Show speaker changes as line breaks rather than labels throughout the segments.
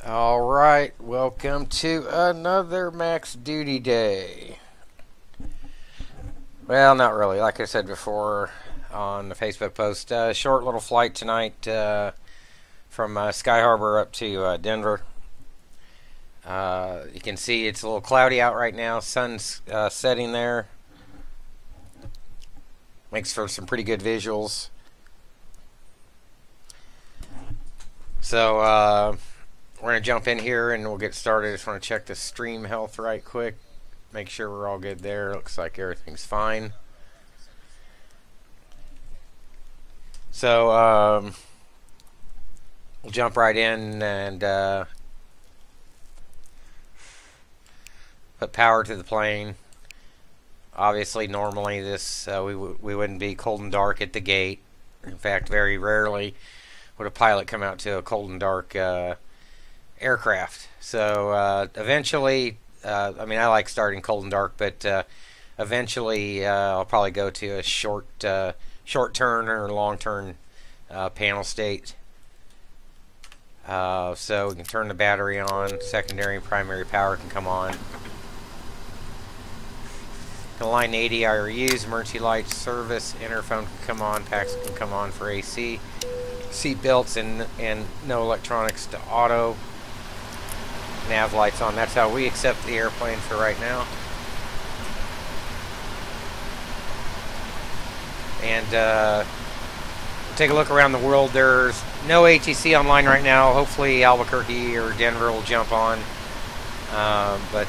Alright, welcome to another max duty day. Well, not really. Like I said before on the Facebook post, short little flight tonight from Sky Harbor up to Denver. You can see it's a little cloudy out right now. Sun's setting there. Makes for some pretty good visuals. So, we're going to jump in here and we'll get started. I just want to check the stream health right quick. Make sure we're all good there. Looks like everything's fine. So, we'll jump right in and put power to the plane. Obviously, normally this we wouldn't be cold and dark at the gate. In fact, very rarely would a pilot come out to a cold and dark aircraft. So eventually, I mean, I like starting cold and dark, but eventually I'll probably go to a short turn or long turn panel state. So we can turn the battery on. Secondary and primary power can come on. Line 80 IRUs, emergency lights, service, interphone can come on, packs can come on for AC. Seat belts and no electronics to auto. Nav lights on. That's how we accept the airplane for right now. And take a look around the world. There's no ATC online right now. Hopefully Albuquerque or Denver will jump on. But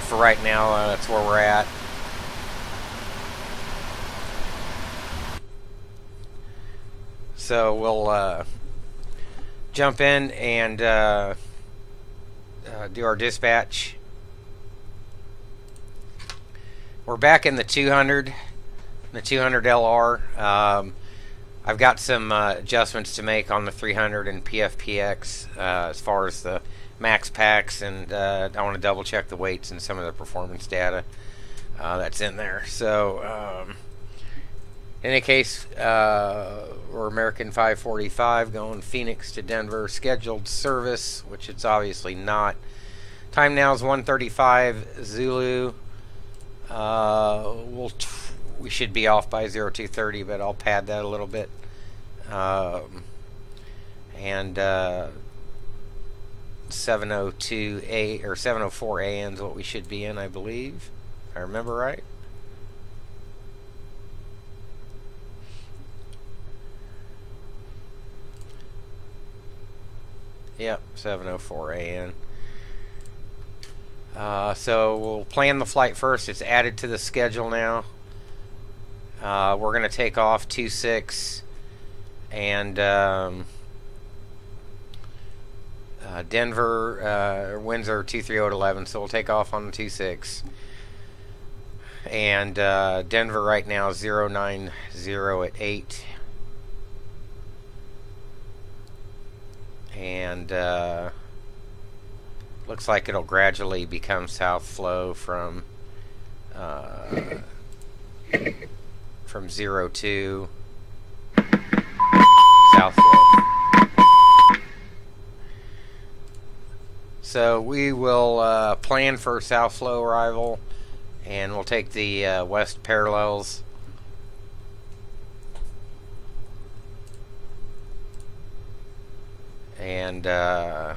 for right now, that's where we're at. So we'll jump in and do our dispatch. We're back in the 200 LR. I've got some adjustments to make on the 300 and PFPX as far as the max packs, and I want to double check the weights and some of the performance data that's in there. So in any case, we're American 545 going Phoenix to Denver, scheduled service, which it's obviously not. Time now is 1:35 Zulu. We should be off by 0230, but I'll pad that a little bit. And 702A or 704 AN is what we should be in, I believe, if I remember right. Yep, 704 AN. So we'll plan the flight first. It's added to the schedule now. We're going to take off 26 and Denver, Windsor 23011, so we'll take off on the 26. And Denver right now is 090 at 8. And looks like it'll gradually become south flow from 02 south flow. So we will plan for south flow arrival, and we'll take the west parallels. And we'll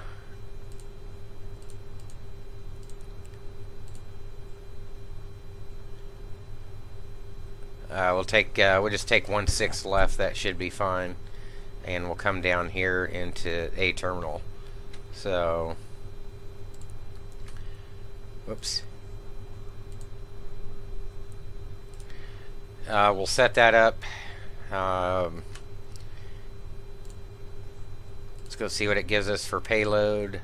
just take 1/6 left. That should be fine, and we'll come down here into A terminal. So, whoops. We'll set that up. Let's go see what it gives us for payload.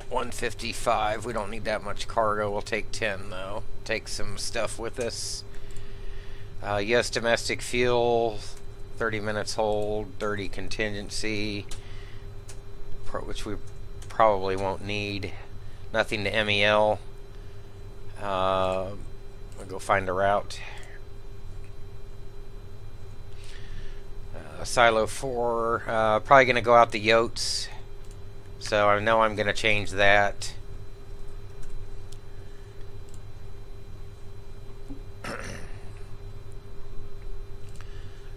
155. We don't need that much cargo. We'll take 10 though. Take some stuff with us. US domestic fuel, 30 minutes hold, 30 contingency, which we probably won't need. Nothing to MEL. We'll go find a route. Silo 4. Probably going to go out the Yotes. So I know I'm going to change that.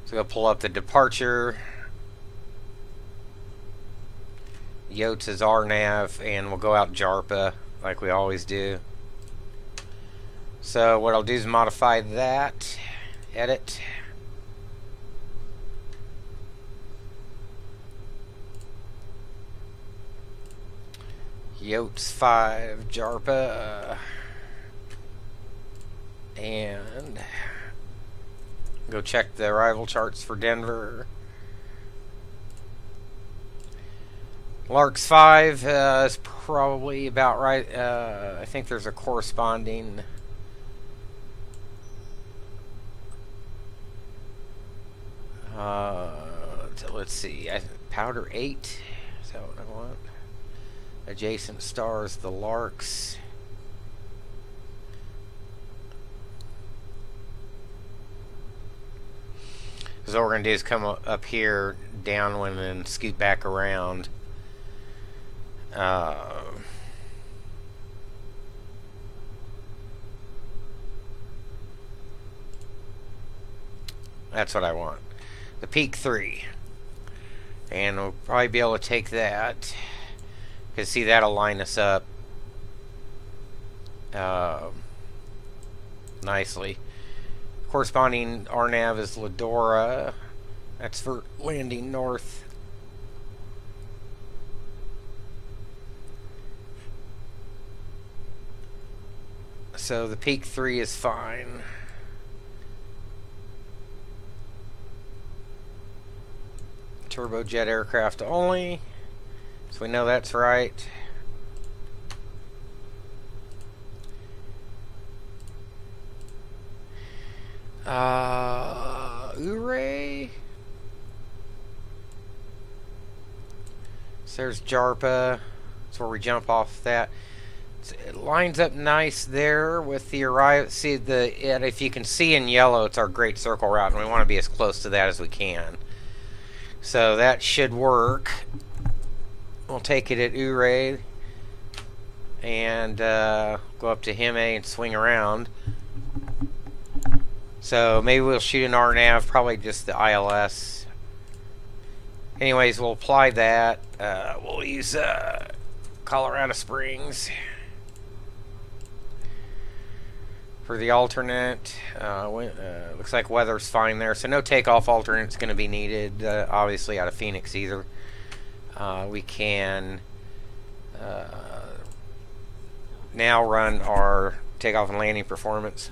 So we'll pull up the departure. Yotes is RNAV, and we'll go out JARPA like we always do. So what I'll do is modify that. Edit. Yotes 5 JARPA. And go check the arrival charts for Denver. Larks 5 is probably about right. I think there's a corresponding let's see, Powder 8, is that what I want? Adjacent stars, the Larks. So what we're going to do is come up here, downwind, and scoot back around. That's what I want. The Peak 3. And we'll probably be able to take that. Because see, that'll line us up nicely. Corresponding RNAV is Ladora. That's for landing north. So the Peak 3 is fine. Turbojet aircraft only. So we know that's right. Ure. So there's JARPA. That's where we jump off that. It lines up nice there with the arrival. See if you can see in yellow, it's our Great Circle route, and we want to be as close to that as we can. So that should work. We'll take it at Ure and go up to Hime and swing around. So maybe we'll shoot an RNAV, probably just the ILS. Anyways, we'll apply that. We'll use Colorado Springs for the alternate. Looks like weather's fine there, so no takeoff alternate's going to be needed, obviously, out of Phoenix either. We can now run our takeoff and landing performance.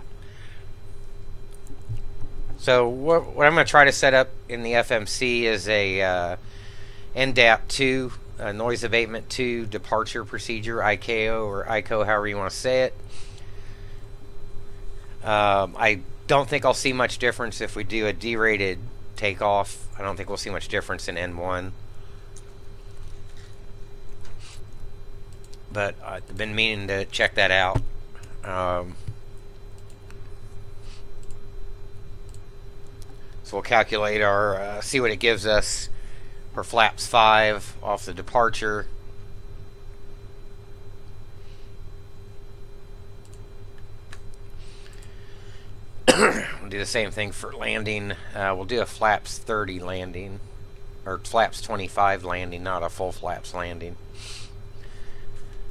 So what I'm going to try to set up in the FMC is a NDAP 2, Noise Abatement 2 departure procedure, ICAO or ICO, however you want to say it. I don't think I'll see much difference if we do a derated takeoff. I don't think we'll see much difference in N1. But I've been meaning to check that out. So we'll calculate our, see what it gives us for flaps 5 off the departure. We'll do the same thing for landing. We'll do a flaps 30 landing, or flaps 25 landing, not a full flaps landing.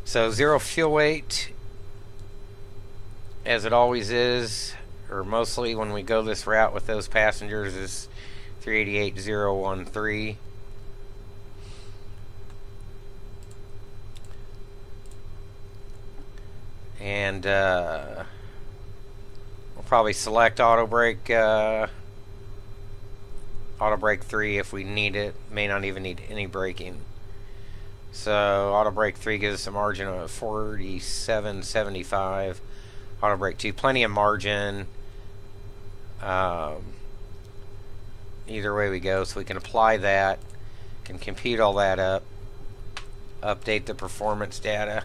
So 0 fuel weight, as it always is, or mostly when we go this route with those passengers, is 388,013. And we'll probably select auto brake 3 if we need it. May not even need any braking. So auto brake 3 gives us a margin of 47.75. Auto brake 2, plenty of margin. Either way we go, so we can apply that, can compute all that up, update the performance data.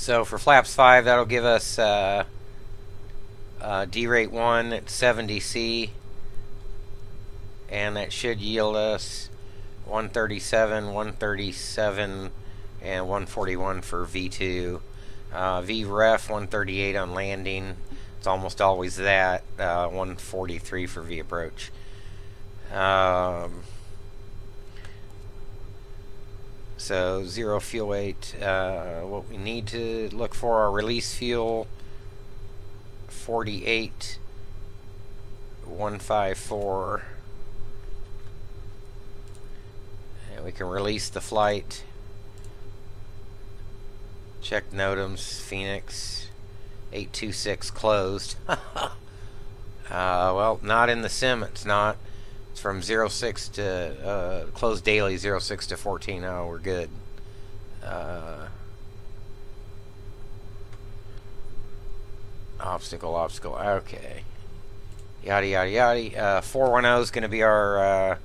So for flaps 5, that'll give us D rate 1 at 70C, and that should yield us 137, 137, and 141 for V2. VREF 138 on landing. It's almost always that. 143 for V approach. So 0 fuel weight. What we need to look for our release fuel 48,154. And we can release the flight. Check NOTAMs, Phoenix 826 closed. Well, not in the sim, it's not. It's from 06 to closed daily 06 to 14. Oh, we're good. Obstacle. Okay. Yada yada yada. 410 is going to be our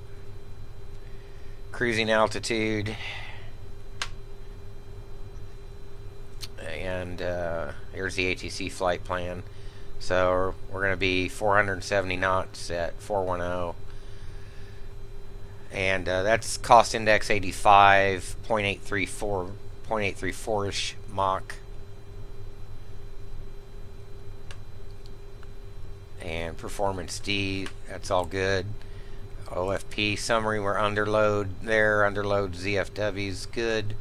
cruising altitude. And here's the ATC flight plan. So we're going to be 470 knots at 410. And that's cost index 85, 0.834-ish Mach. And performance D, that's all good. OFP summary, we're underload there. Underload ZFW's good.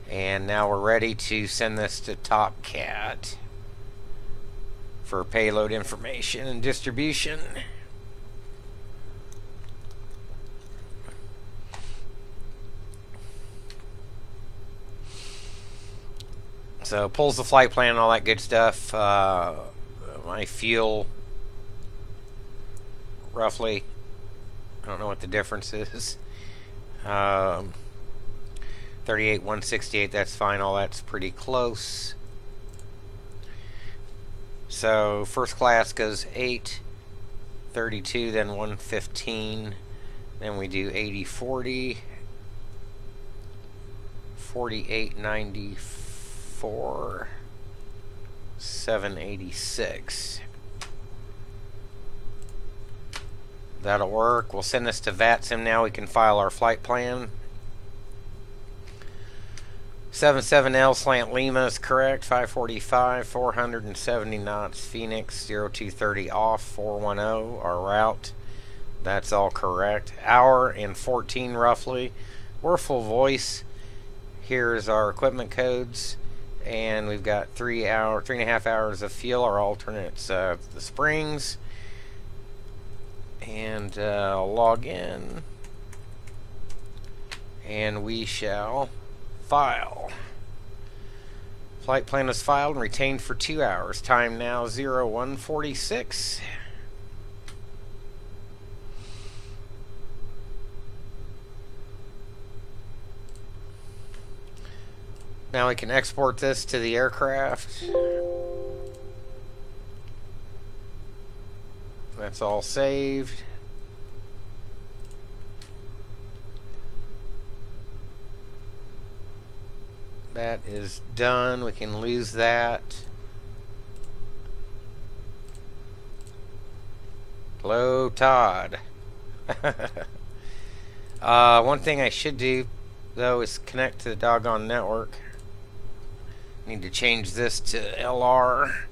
And now we're ready to send this to TOPCAT for payload information and distribution. So pulls the flight plan and all that good stuff. My fuel, roughly, I don't know what the difference is. 38,168, that's fine. All that's pretty close. So first class goes 832, then 115. Then we do 8040, 4894, 786. That'll work. We'll send this to Vatsim now. We can file our flight plan. 77L slant Lima is correct. 545, 470 knots. Phoenix 0230 off. 410 our route. That's all correct. Hour and 14 roughly. We're full voice. Here's our equipment codes, and we've got 3.5 hours of fuel. Our alternates, the springs, and I'll log in, and we shall file. Flight plan is filed and retained for 2 hours. Time now 0146. Now we can export this to the aircraft. That's all saved. That is done. We can lose that. Hello, Todd. One thing I should do, though, is connect to the doggone network. Need to change this to LR.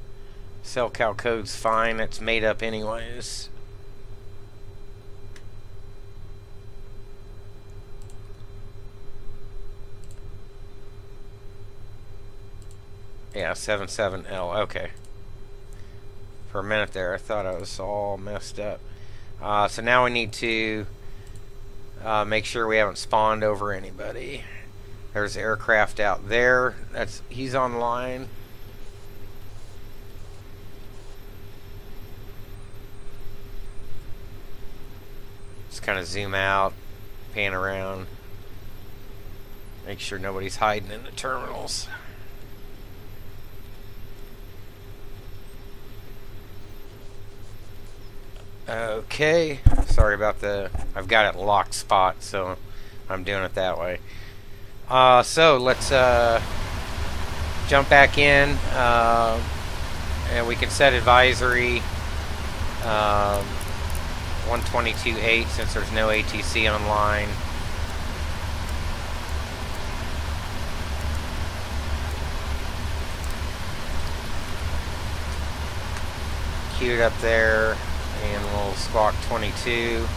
Cell cal code's fine. It's made up anyways. Yeah, 77L. Okay. For a minute there, I thought I was all messed up. So now we need to make sure we haven't spawned over anybody. There's aircraft out there. He's online. Just kind of zoom out, pan around, make sure nobody's hiding in the terminals. Okay, sorry about I've got it locked spot, so I'm doing it that way. So let's jump back in, and we can set advisory 122.8 since there's no ATC online. Queued up there, and we'll squawk 22.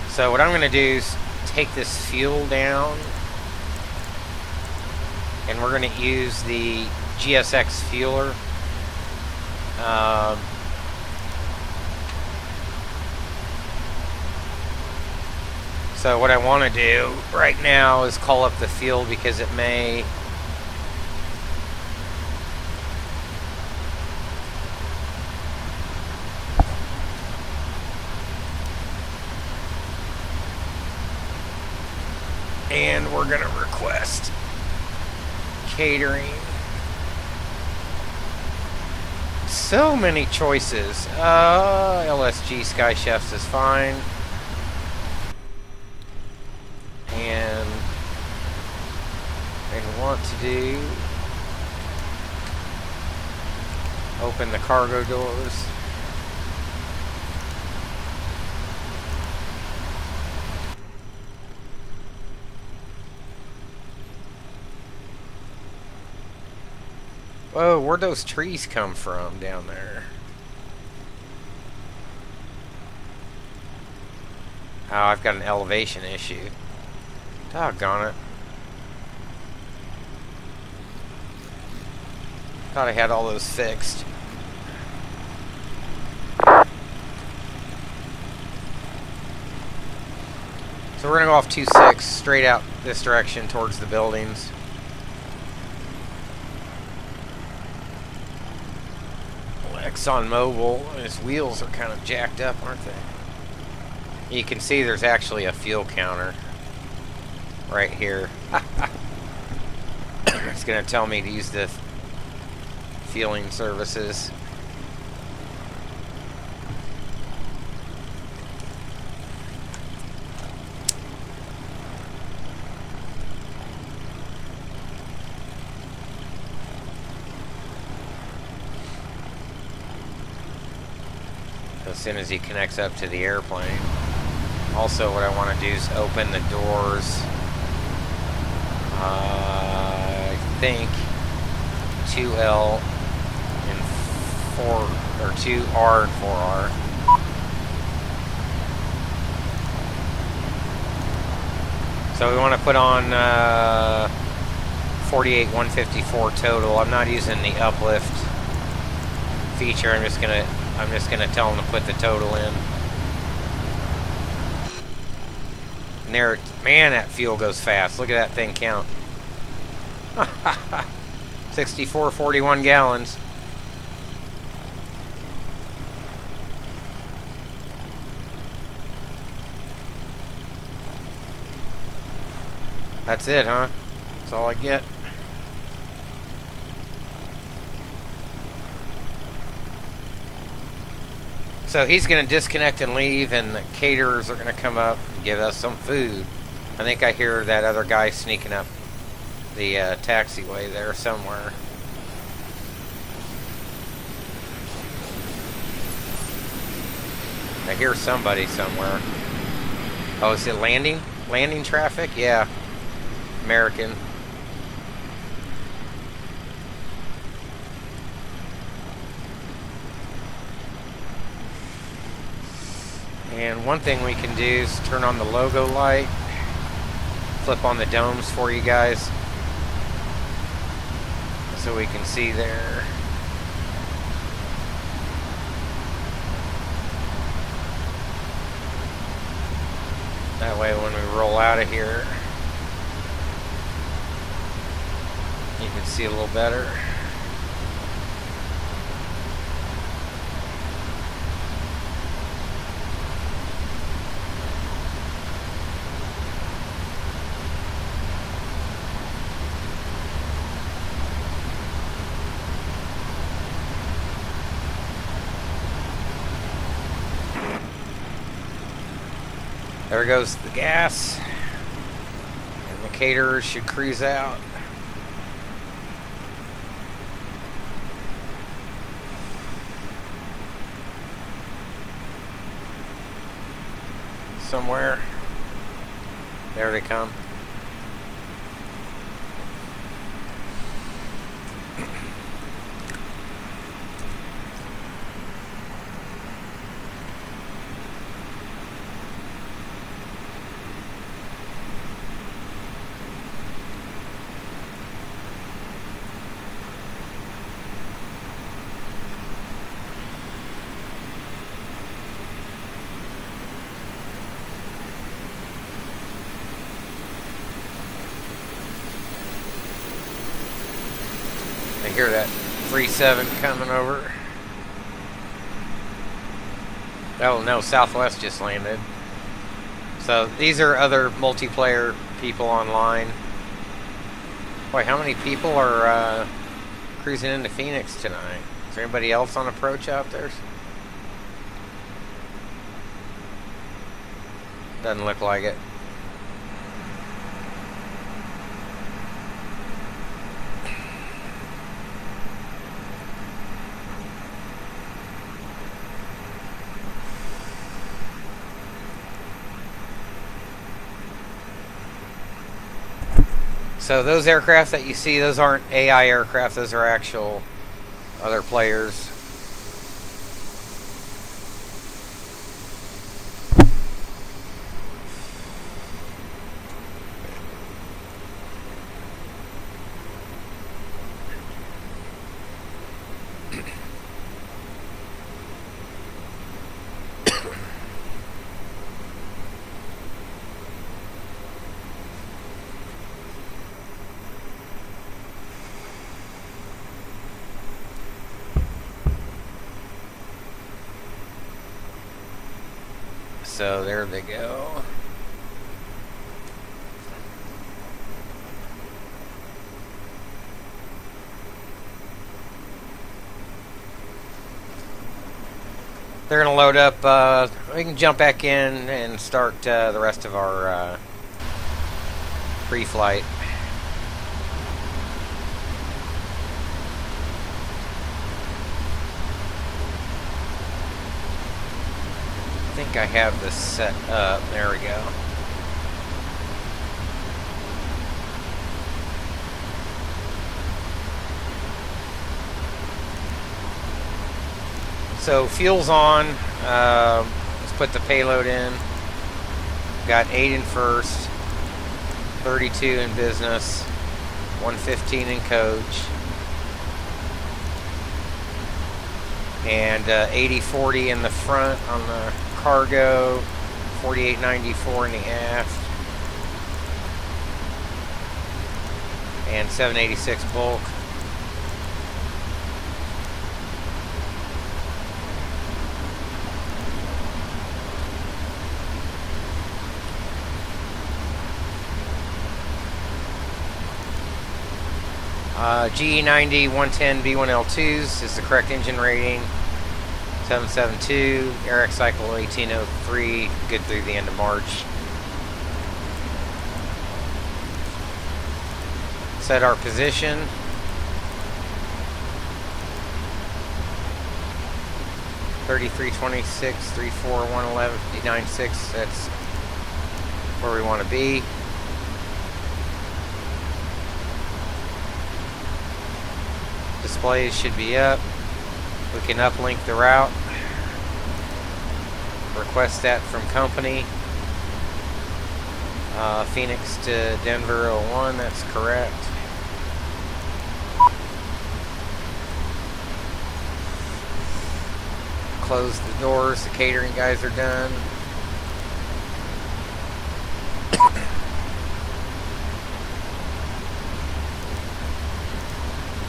So what I'm going to do is take this fuel down, and we're going to use the GSX fueler. So what I want to do right now is call up the fuel because it may and we're going to request catering. So many choices. LSG Sky Chefs is fine. And I want to do open the cargo doors. Whoa, where'd those trees come from down there? Oh, I've got an elevation issue. Doggone it. Thought I had all those fixed. So we're going to go off 26 straight out this direction towards the buildings. ExxonMobil, his wheels are kind of jacked up, aren't they? You can see there's actually a fuel counter right here. It's going to tell me to use the fueling services. As soon as he connects up to the airplane. Also, what I want to do is open the doors. I think 2L and 4 or 2R and 4R. So we want to put on 48,154 total. I'm not using the uplift feature. I'm just gonna tell them to put the total in. And there, man, that fuel goes fast. Look at that thing count. 6441 gallons. That's it, huh? That's all I get. So he's going to disconnect and leave, and the caterers are going to come up and give us some food. I think I hear that other guy sneaking up the taxiway there somewhere. I hear somebody somewhere. Oh, is it landing? Landing traffic? Yeah. American. And one thing we can do is turn on the logo light, flip on the domes for you guys so we can see there. That way when we roll out of here, you can see a little better. There goes the gas. And the caterer should cruise out. Somewhere. There they come. I hear that 3-7 coming over. Oh no, Southwest just landed. So these are other multiplayer people online. Boy, how many people are cruising into Phoenix tonight? Is there anybody else on approach out there? Doesn't look like it. So those aircraft that you see, those aren't AI aircraft, those are actual other players. So there they go. They're going to load up. We can jump back in and start the rest of our pre-flight. I think I have this set up. There we go. So fuel's on. Let's put the payload in. Got 8 in first, 32 in business, 115 in coach, and 80-40 in the front on the cargo, 4894 in the aft, and 786 bulk. GE90 110 B1L2s is the correct engine rating. 772, air cycle 1803, good through the end of March. Set our position. (3326, 34, 111, 596). That's where we want to be. Displays should be up. We can uplink the route. Request that from company. Phoenix to Denver 01, that's correct. Close the doors, the catering guys are done.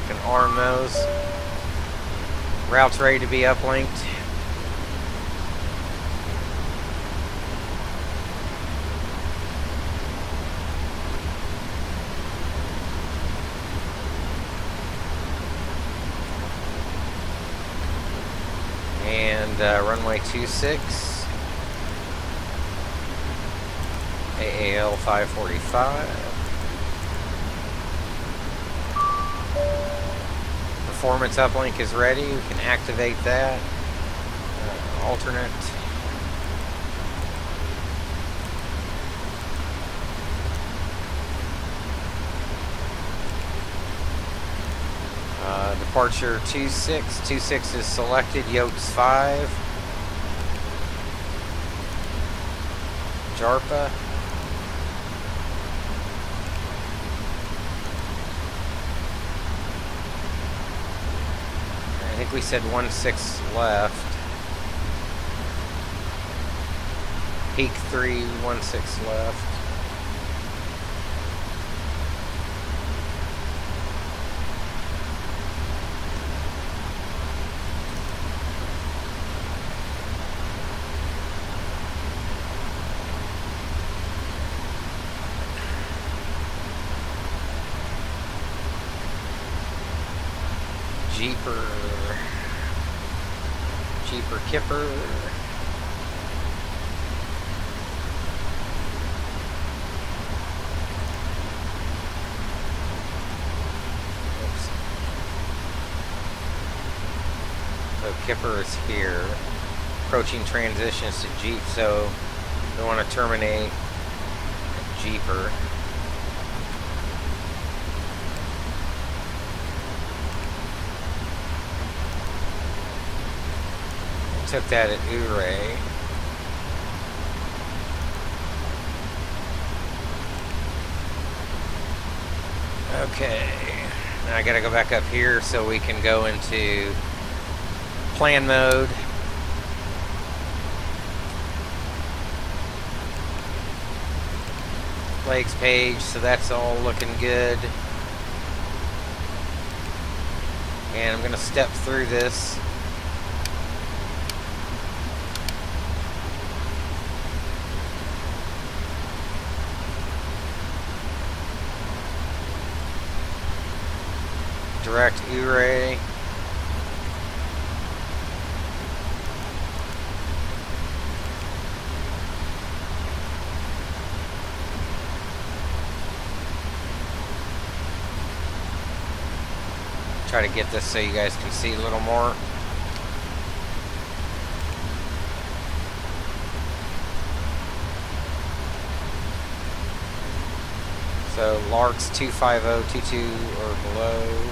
Can arm those. Route's ready to be uplinked. And runway 26. AAL545. Performance uplink is ready. We can activate that. Alternate. Departure 26. 26 is selected. Yotes 5. JARPA. I think we said 16 left. Peak 3, 16 left. Jeeper Kipper. Oops. So Kipper is here. Approaching transitions to Jeep, so we want to terminate at Jeeper. Took that at Uray. Okay, now I gotta go back up here so we can go into plan mode. Legs page, so that's all looking good. And I'm gonna step through this. Direct Uray. Try to get this so you guys can see a little more. So Larks 25022 or below.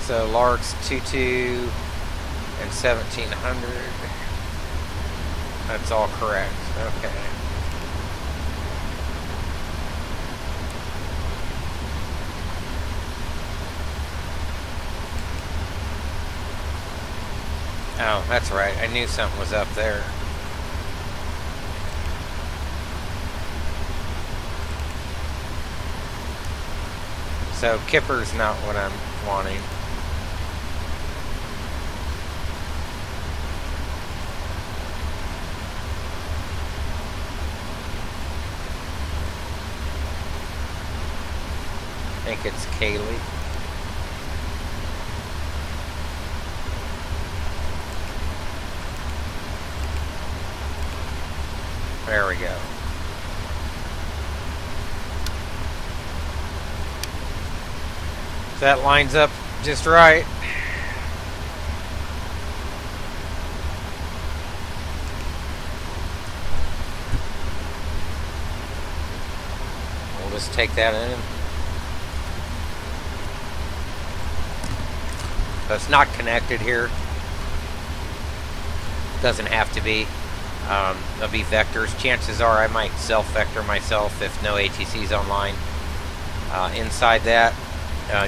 So Larks 22 and 1700. That's all correct. Okay. Oh, that's right. I knew something was up there. So Kipper's not what I'm wanting. I think it's Kaylee. There we go. That lines up just right. We'll just take that in. So it's not connected here. Doesn't have to be. There'll be vectors. Chances are I might self-vector myself if no ATC's online. Inside that,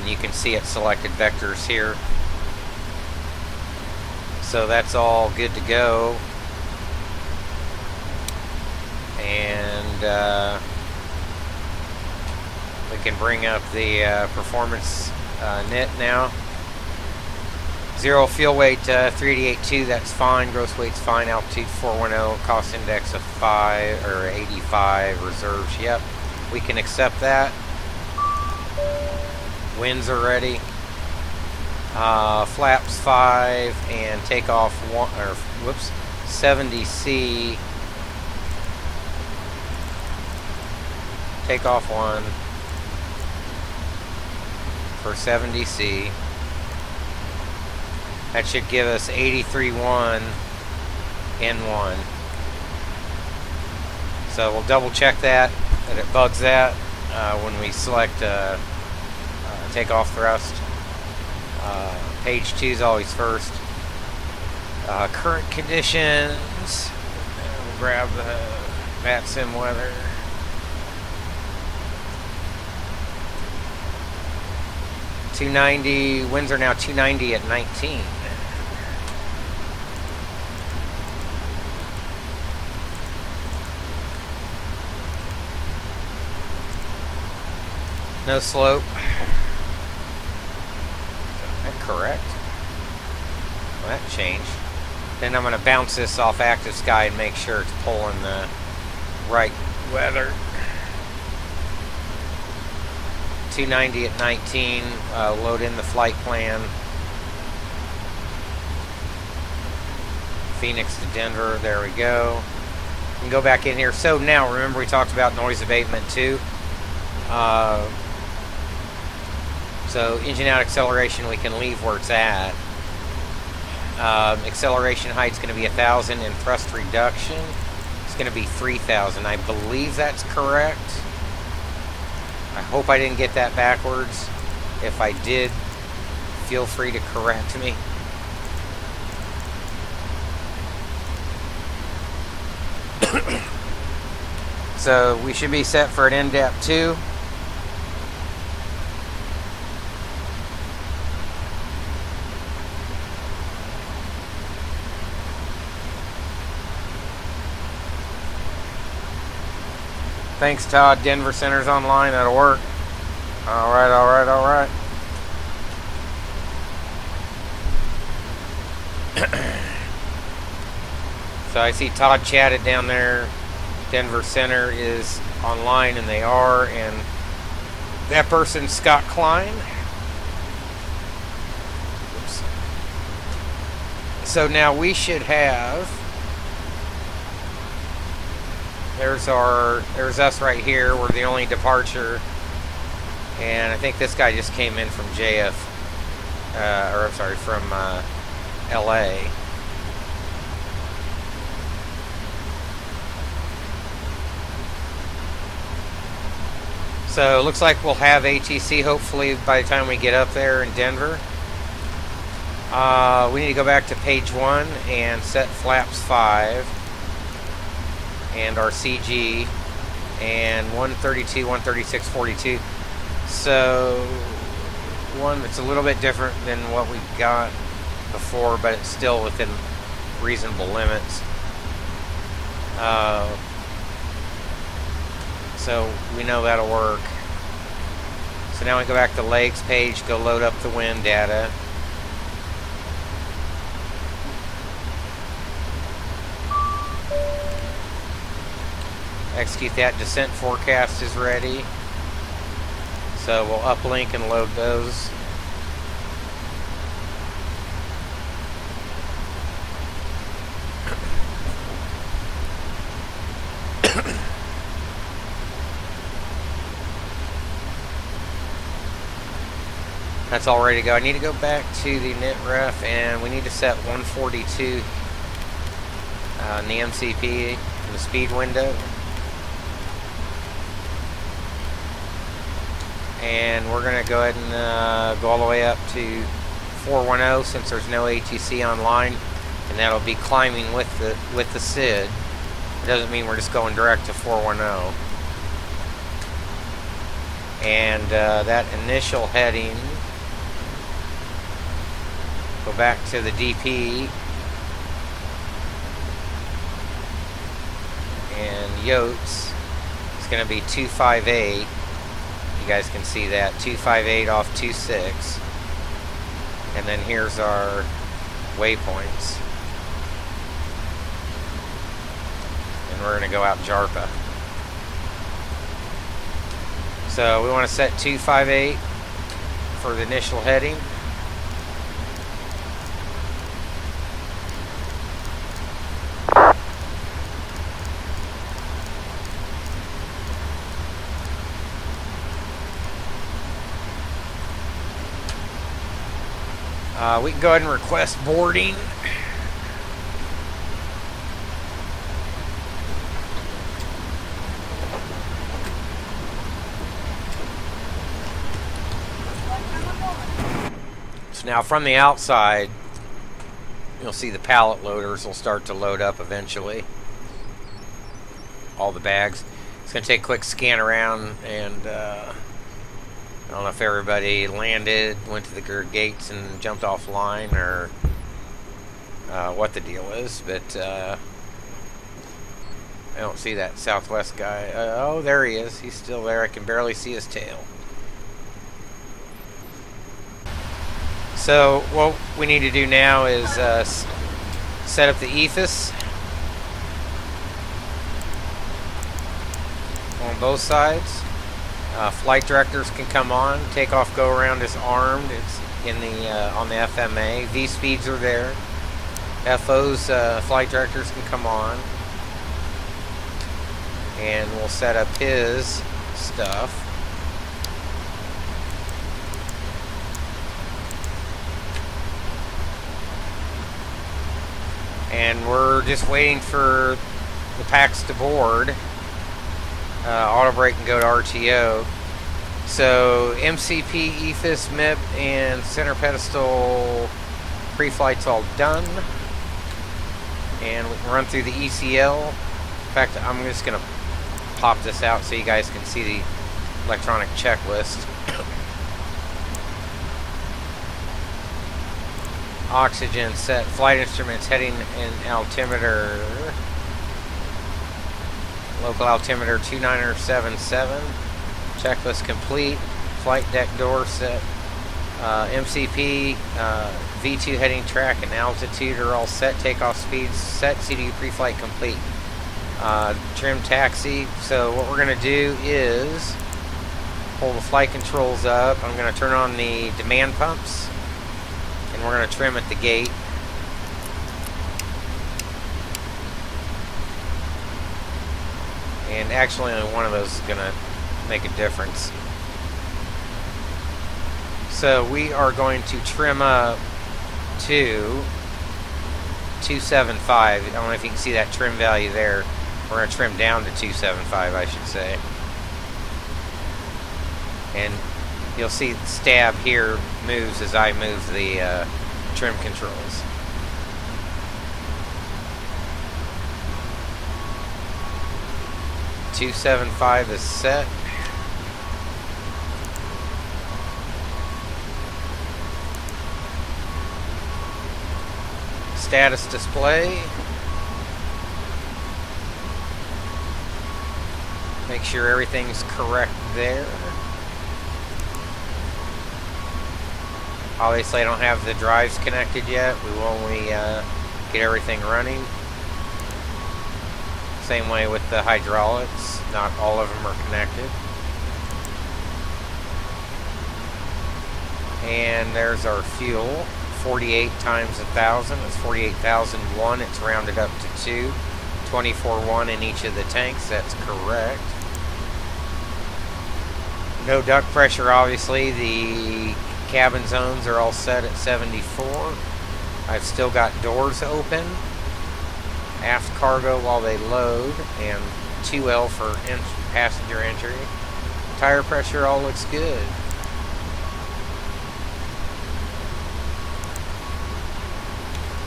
you can see it selected vectors here. So that's all good to go. And we can bring up the performance NIT now. Zero fuel weight 3882, that's fine. Gross weight's fine. Altitude 410. Cost index of 5 or 85. Reserves, yep. We can accept that. Winds are ready. Flaps 5 and takeoff 1 or whoops 70C. Takeoff 1 for 70C. That should give us 83.1 N1. So we'll double check that it bugs that when we select takeoff thrust. Page 2 is always first. Current conditions. We'll grab the Vatsim weather. .290. Winds are now 290 at 19. No slope. Is that correct? Well, that changed. Then I'm going to bounce this off active sky and make sure it's pulling the right weather. 290 at 19. Load in the flight plan. Phoenix to Denver. There we go. We can go back in here. So now, remember we talked about noise abatement too. So engine out acceleration, we can leave where it's at. Acceleration height's going to be 1,000, and thrust reduction is going to be 3,000. I believe that's correct. I hope I didn't get that backwards. If I did, feel free to correct me. So we should be set for an NDAP 2. Thanks, Todd. Denver Center's online. That'll work. Alright, alright, alright. So I see Todd chatted down there. Denver Center is online, and they are. And that person's Scott Klein. Oops. So now we should have... There's us right here. We're the only departure, and I think this guy just came in from JF, or I'm sorry, from LA. So it looks like we'll have ATC hopefully by the time we get up there in Denver. We need to go back to page 1 and set flaps 5. And our CG, and 132, 136, 42. So one that's a little bit different than what we got before, but it's still within reasonable limits. So we know that'll work. So now we go back to Lakes page, go load up the wind data. Execute that. Descent forecast is ready. So we'll uplink and load those. That's all ready to go. I need to go back to the NITREF, and we need to set 142 in the MCP in the speed window. And we're going to go ahead and go all the way up to 410 since there's no ATC online, and that'll be climbing with the SID. It doesn't mean we're just going direct to 410. And that initial heading, go back to the DP and Yotes. It's going to be 258. You guys can see that 258 off 26, And then here's our waypoints. And we're going to go out JARPA. So we want to set 258 for the initial heading. We can go ahead and request boarding. So now from the outside, you'll see the pallet loaders will start to load up eventually. All the bags. It's going to take a quick scan around, and I don't know if everybody landed, went to the gates and jumped offline, or what the deal is, but I don't see that Southwest guy. Oh, there he is. He's still there. I can barely see his tail. So what we need to do now is set up the EFIS on both sides. Flight directors can come on. Takeoff go around is armed. It's in the on the FMA. V speeds are there. FO's flight directors can come on, and we'll set up his stuff. And we're just waiting for the packs to board. Auto brake and go to RTO. So MCP, EFIS, MIP, and center pedestal pre-flight's all done. And we can run through the ECL. In fact, I'm just going to pop this out so you guys can see the electronic checklist. Oxygen set, flight instruments, heading and altimeter. Local altimeter 2977. Checklist complete. Flight deck door set. MCP, V2 heading track and altitude are all set. Takeoff speeds set. CDU pre-flight complete. Trim taxi. So what we're going to do is pull the flight controls up. I'm going to turn on the demand pumps, and we're going to trim at the gate. And actually only one of those is going to make a difference. So we are going to trim up to 275. I don't know if you can see that trim value there. We're going to trim down to 275, I should say. And you'll see the stab here moves as I move the trim controls. .275 is set. Status display. Make sure everything's correct there. Obviously I don't have the drives connected yet. We will only get everything running. Same way with the hydraulics. Not all of them are connected. And there's our fuel. 48 times 1,000 is 48,001. It's rounded up to 2. 24.1 in each of the tanks. That's correct. No duct pressure, obviously. The cabin zones are all set at 74. I've still got doors open. Aft cargo while they load, and 2L for passenger entry. Tire pressure all looks good.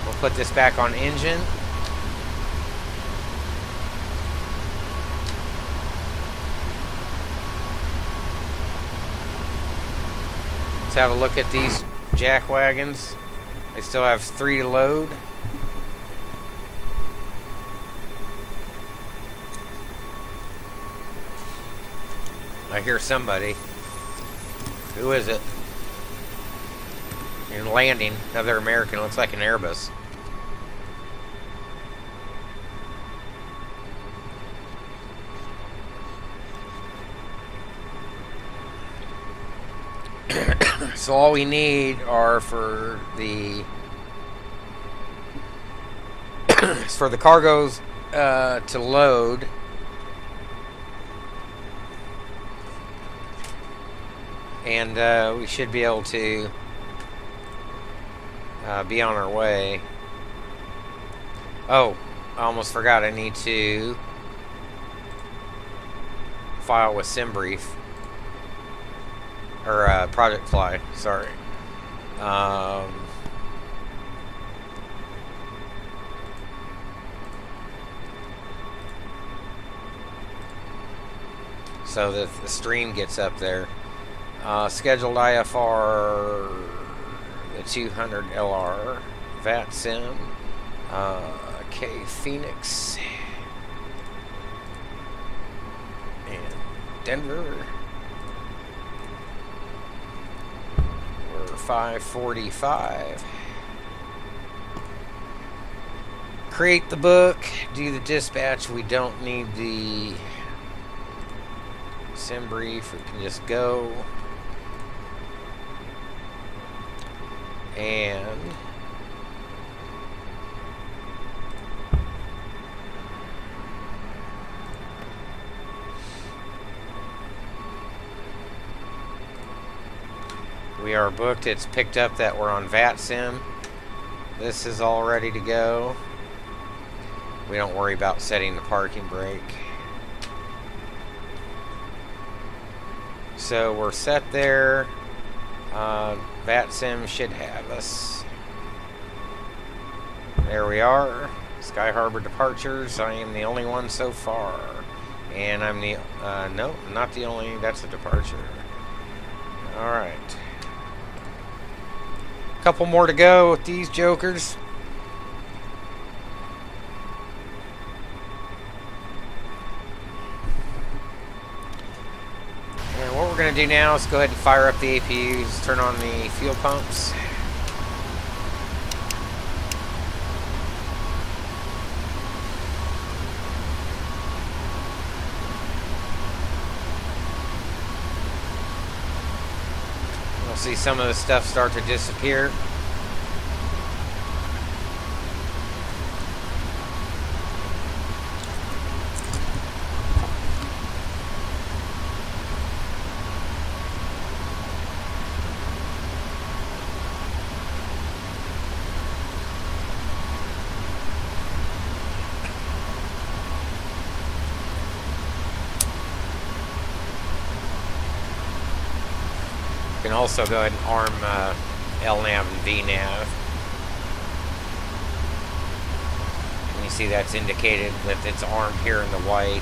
We'll put this back on engine. Let's have a look at these jack wagons. They still have 3 to load. I hear somebody. Who is it? and landing. Another American, looks like an Airbus. So all we need are for the cargoes to load. And we should be able to be on our way. Oh, I almost forgot. I need to file with SimBrief. Or Project Fly, sorry. So that the stream gets up there. Scheduled IFR, the 200 LR, Vatsim, K Phoenix, and Denver. We're 545. Create the book, do the dispatch. We don't need the SimBrief, we can just go. And we are booked. It's picked up that we're on Vatsim. This is all ready to go. We don't worry about setting the parking brake. So we're set there. Vatsim should have us. There we are. Sky Harbor departures. I am the only one so far. And I'm the... no, not the only... That's a departure. Alright. Couple more to go with these jokers. And what we're going to do now is go ahead and fire up the APUs, turn on the fuel pumps. We'll see some of the stuff start to disappear. You can also go ahead and arm LNAV and VNAV. And you see that's indicated that it's armed here in the white.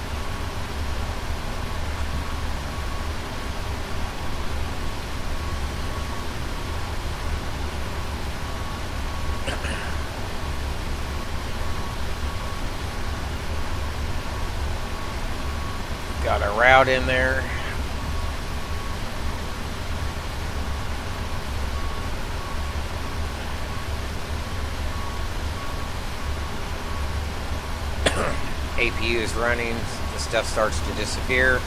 Got a route in there. APU is running, the stuff starts to disappear.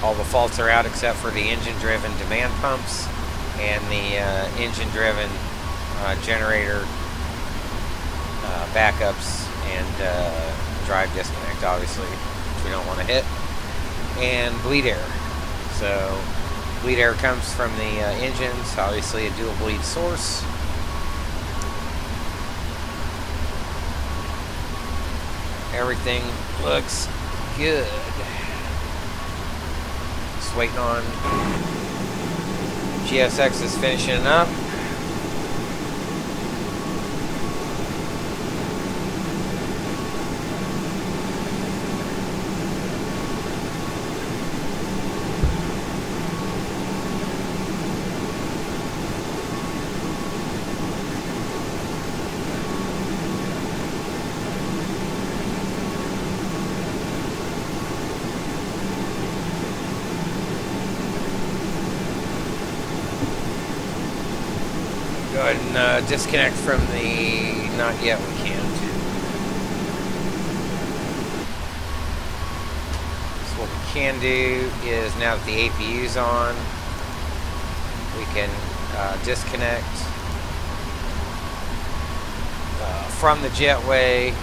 All the faults are out except for the engine-driven demand pumps and the engine-driven generator backups and drive disconnect, obviously, which we don't want to hit, and bleed air. So bleed air comes from the engines, obviously a dual bleed source. Everything looks good. Just waiting on GSX is finishing up. Go ahead and disconnect from the, not yet, we can't. So what we can do is, now that the APU's on, we can disconnect from the jetway,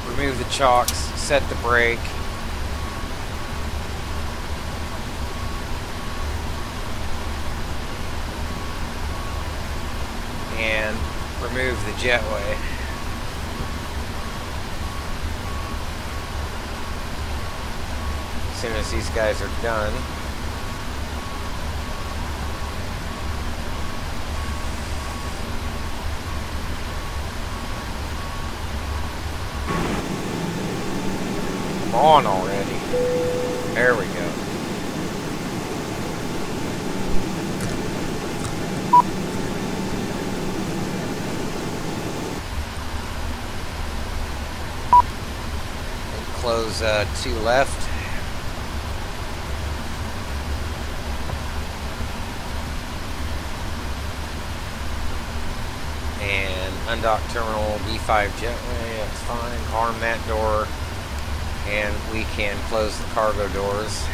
remove the chocks, set the brake, and remove the jetway. As soon as these guys are done, come on already. There we go. Close to left. And undock terminal B5 jetway, that's fine. Arm that door. And we can close the cargo doors.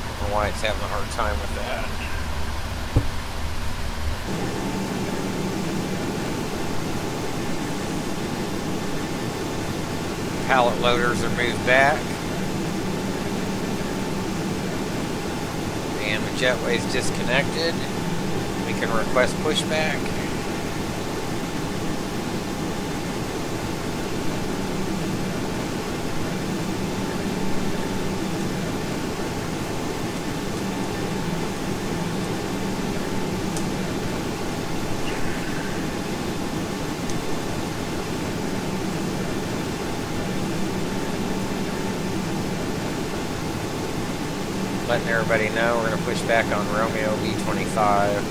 I don't know why it's having a hard time with that. Pallet loaders are moved back. And the jetway is disconnected. We can request pushback. Letting everybody know we're going to push back on Romeo B25.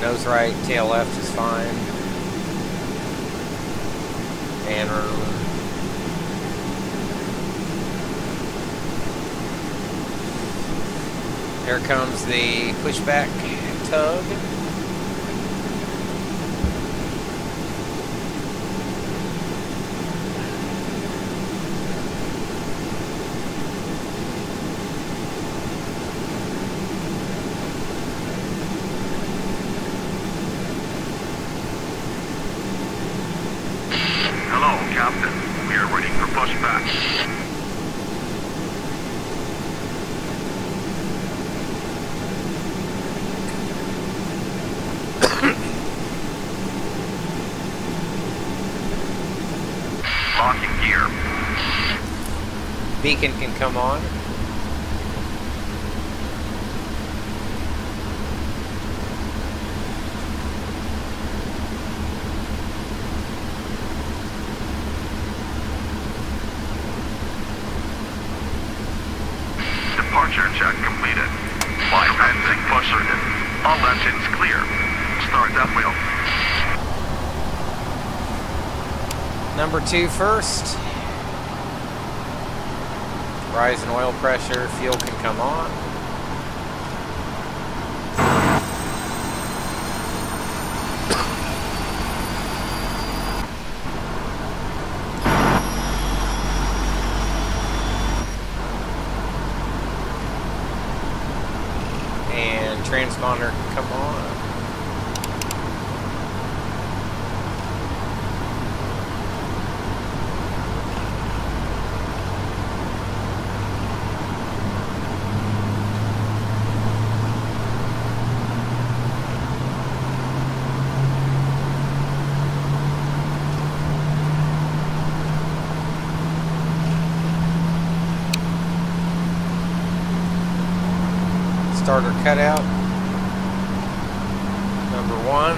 Nose right, tail left is fine. And here comes the pushback tug. Beacon can come on.
Departure check completed. Flight engine pusher. All engines clear. Start that wheel.
Number 2 first. Rise in oil pressure, fuel can come on. And transponder can come on. Starter cutout. Number 1,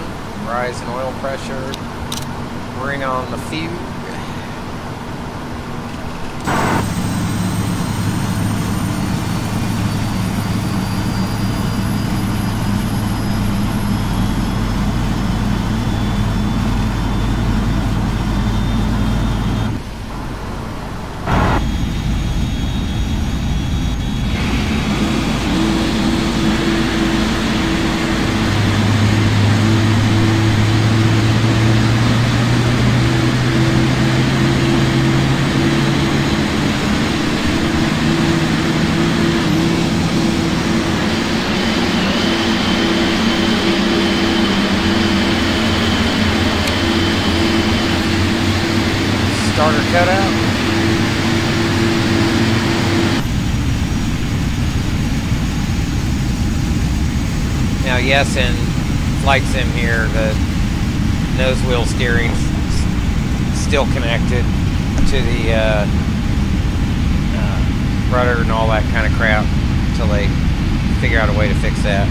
rise in oil pressure. Bring on the fuel. starter cutout. Now, yes, in Flight Sim here, the nose wheel steering's still connected to the rudder and all that kind of crap until they figure out a way to fix that.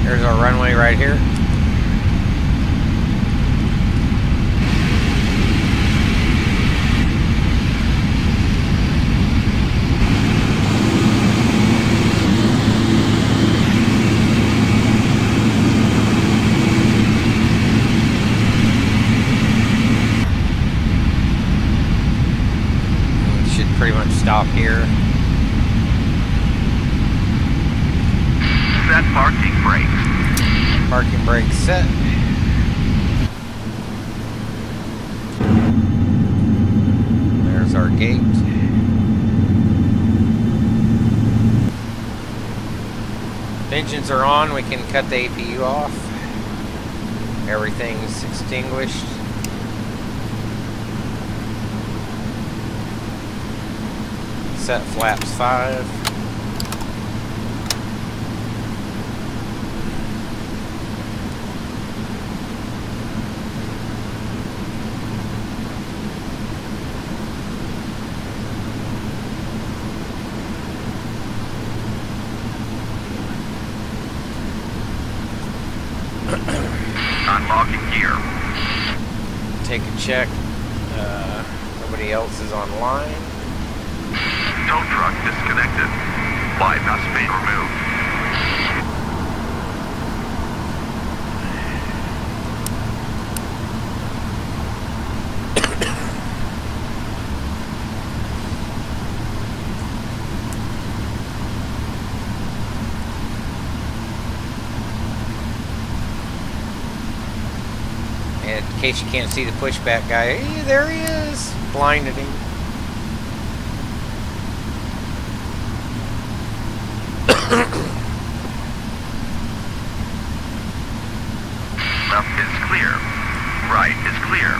There's our runway right here. Pretty much stop here.
Set parking brakes.
Parking brakes set. There's our gate. Engines are on. We can cut the APU off. Everything's extinguished. Set flaps 5.
Unlocking gear.
Take a check. Nobody else is online.
Tow truck disconnected. Bypass main removed.
And in case you can't see the pushback guy, hey, there he is. Blinded him.
Left is clear. Right is clear.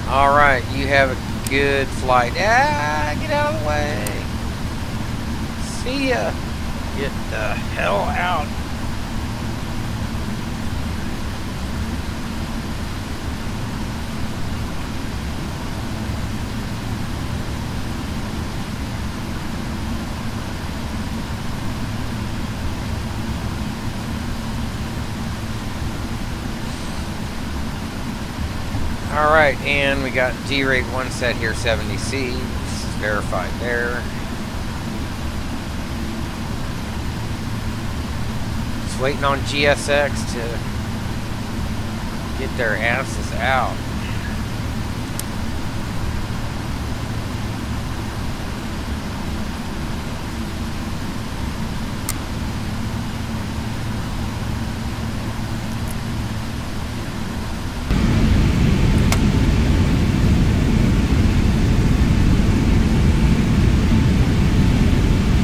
Alright, you have a good flight. Ah, get out of the way. See ya. Get the hell out. Alright, and we got G-rate 1 set here, 70C. This is verified there. Just waiting on GSX to get their asses out.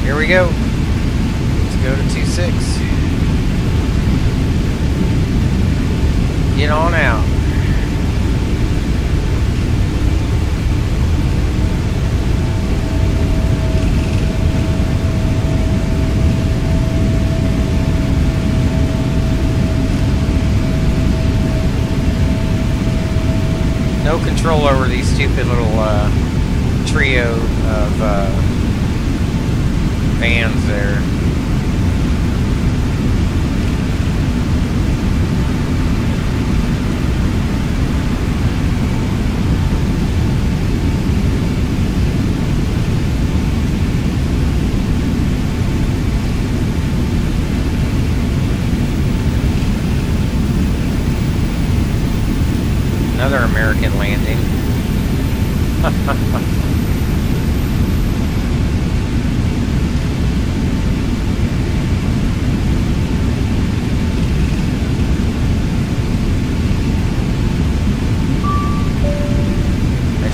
Here we go. Let's go to 26. Get on out. No control over these stupid little trio of fans there. Another American landing.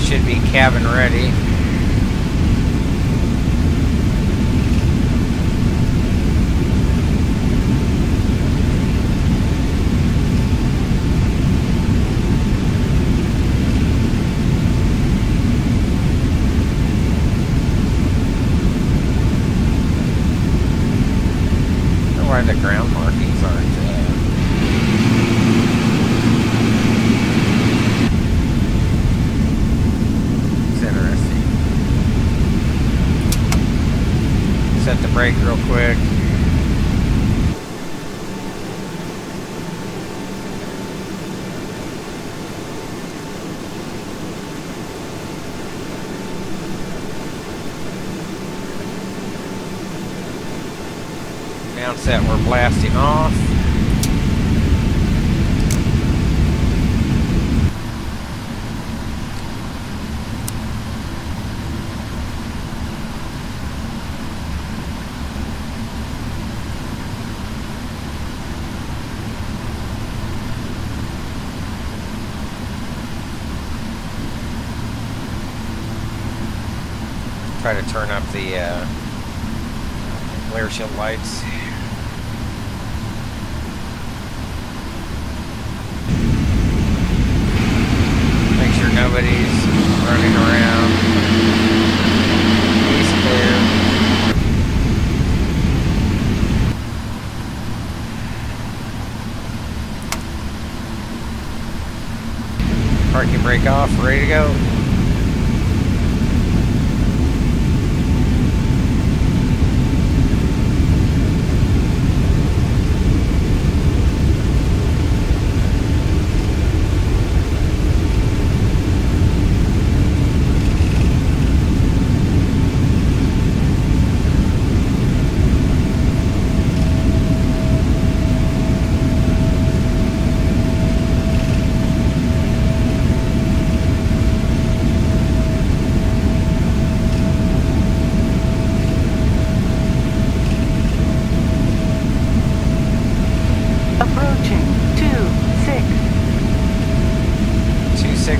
Should be cabin ready. why the ground markings aren't it's interesting. Set the brake real quick. Announce that we're blasting off. Try to turn up the glare shield lights. Make sure nobody's running around. He's clear. Parking brake off, ready to go.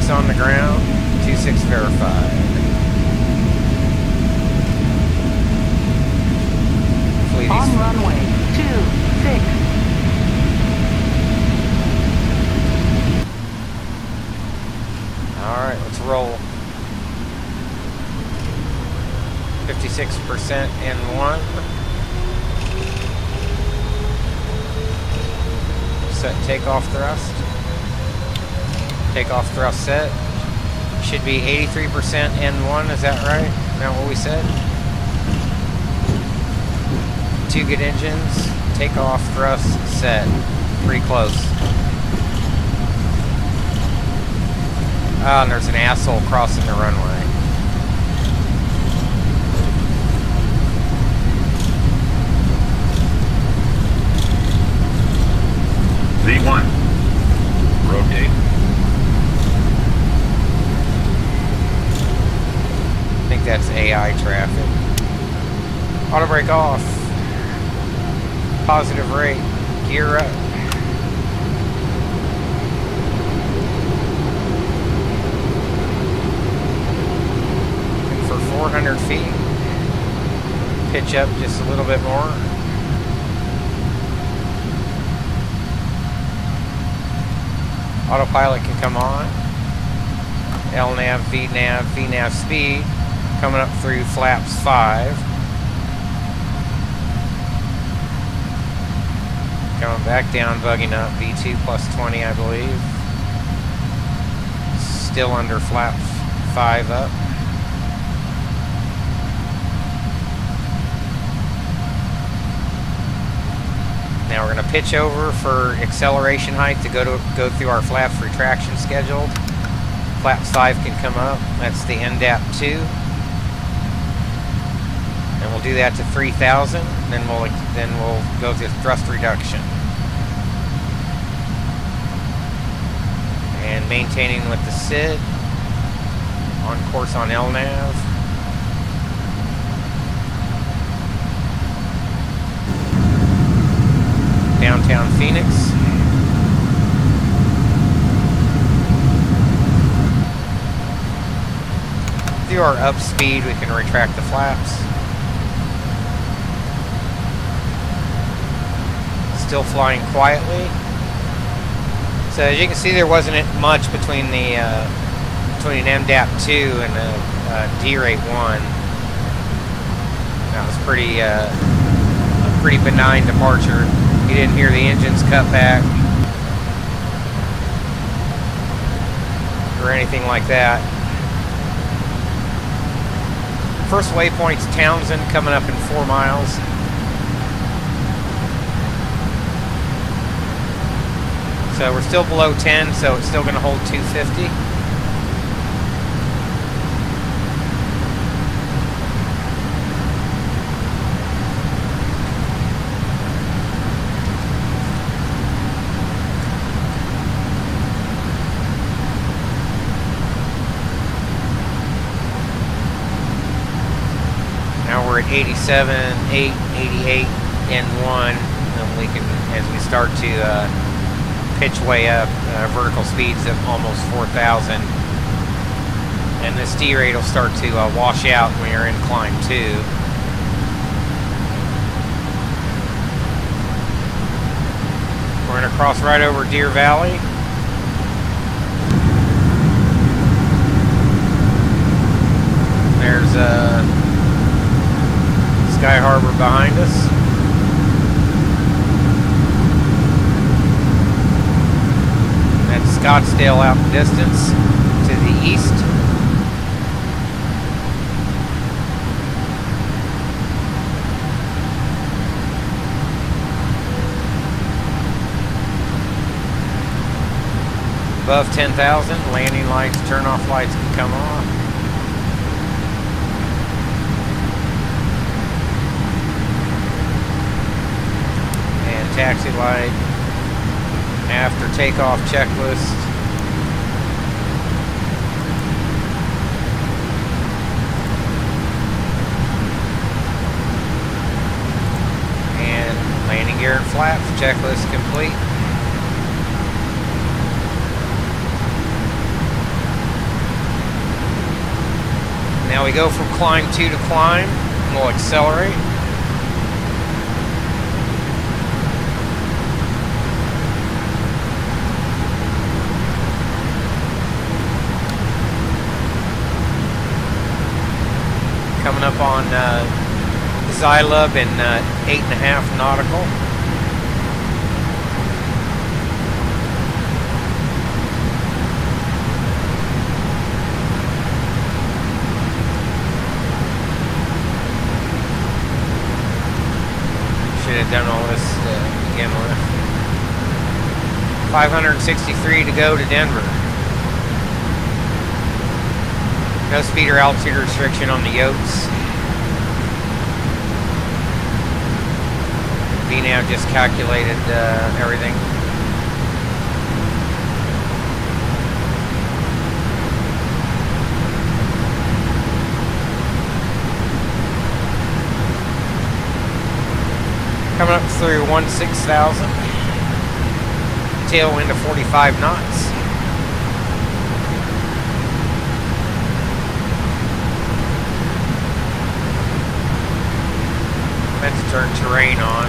On the ground, 26 verified.
On runway 26.
Alright, let's roll. 56% N1. Set takeoff thrust. Takeoff thrust set. Should be 83% N1, is that right? Isn't that what we said? 2 good engines. Takeoff thrust set. Pretty close. Oh, and there's an asshole crossing the runway.
V1. Rotate.
I think that's AI traffic. Auto brake off. Positive rate. Gear up. And for 400 feet. Pitch up just a little bit more. Autopilot can come on. LNAV, VNAV, VNAV speed. Coming up through flaps 5. Coming back down, bugging up, V2 plus 20, I believe. Still under flaps 5 up. Now we're going to pitch over for acceleration height to go through our flaps retraction schedule. Flaps 5 can come up. That's the NDAP 2. And we'll do that to 3,000. Then we'll go to thrust reduction. And maintaining with the SID. On course on LNAV. Downtown Phoenix. Through our up speed, we can retract the flaps. Still flying quietly. So as you can see, there wasn't much between the between MDAP 2 and D-Rate 1. That was pretty pretty benign departure. You didn't hear the engines cut back or anything like that. First waypoint's Townsend, coming up in 4 miles. So we're still below 10, so it's still going to hold 250. Now we're at 87, 8, 88, and 1, and we can, as we start to pitch way up, vertical speeds of almost 4,000, and this D rate will start to wash out when you're in climb 2. We're going to cross right over Deer Valley. There's Sky Harbor behind us. Scottsdale out in the distance to the east. Above 10,000, landing lights, turn-off lights can come off. And taxi light. After takeoff checklist. And landing gear and flaps, checklist complete. Now we go from climb 2 to climb. We'll accelerate. Coming up on Xylub in 8.5 nautical. Should have done all this to begin with. 563 to go to Denver. No speed or altitude restriction on the yotes. VNAV just calculated everything. Coming up through 16,000. Tailwind of 45 knots. Meant to turn terrain on.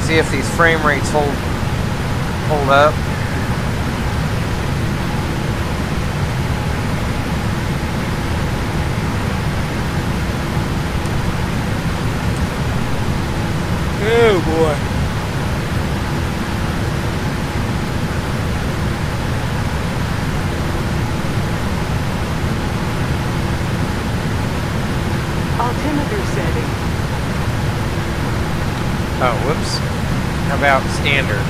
See if these frame rates hold up. Oh boy.
Altimeter setting.
Oh, whoops. How about standard?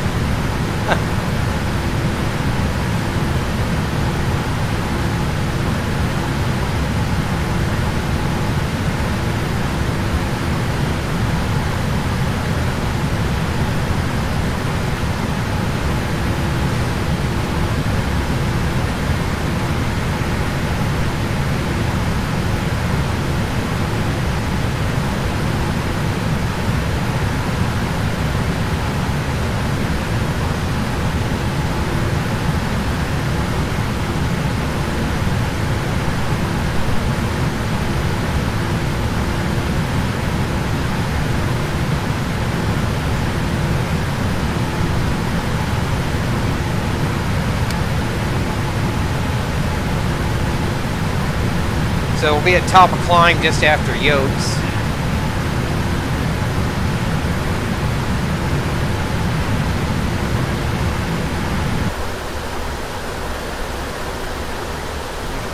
So we'll be at top of climb just after Yotes.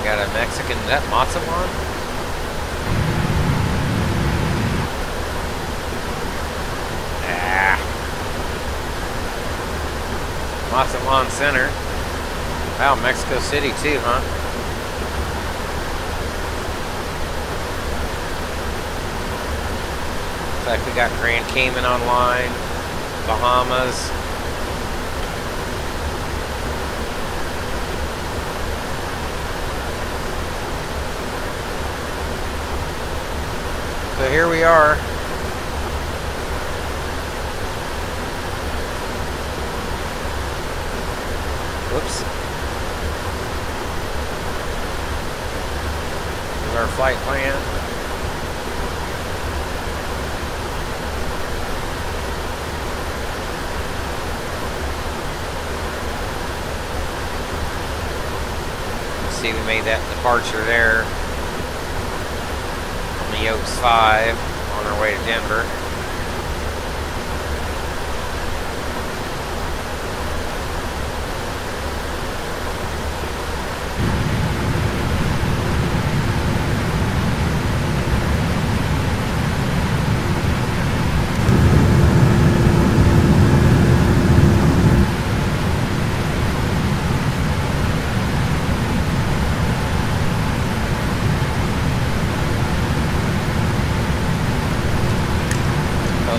Got a Mexican, is that Vatsim-Live? Vatsim-Live Center. Wow, Mexico City too, huh? Looks like we got Grand Cayman online, Bahamas. So here we are. Whoops. Here's our flight plan. See, we made that departure there. Yotes 5 on our way to Denver.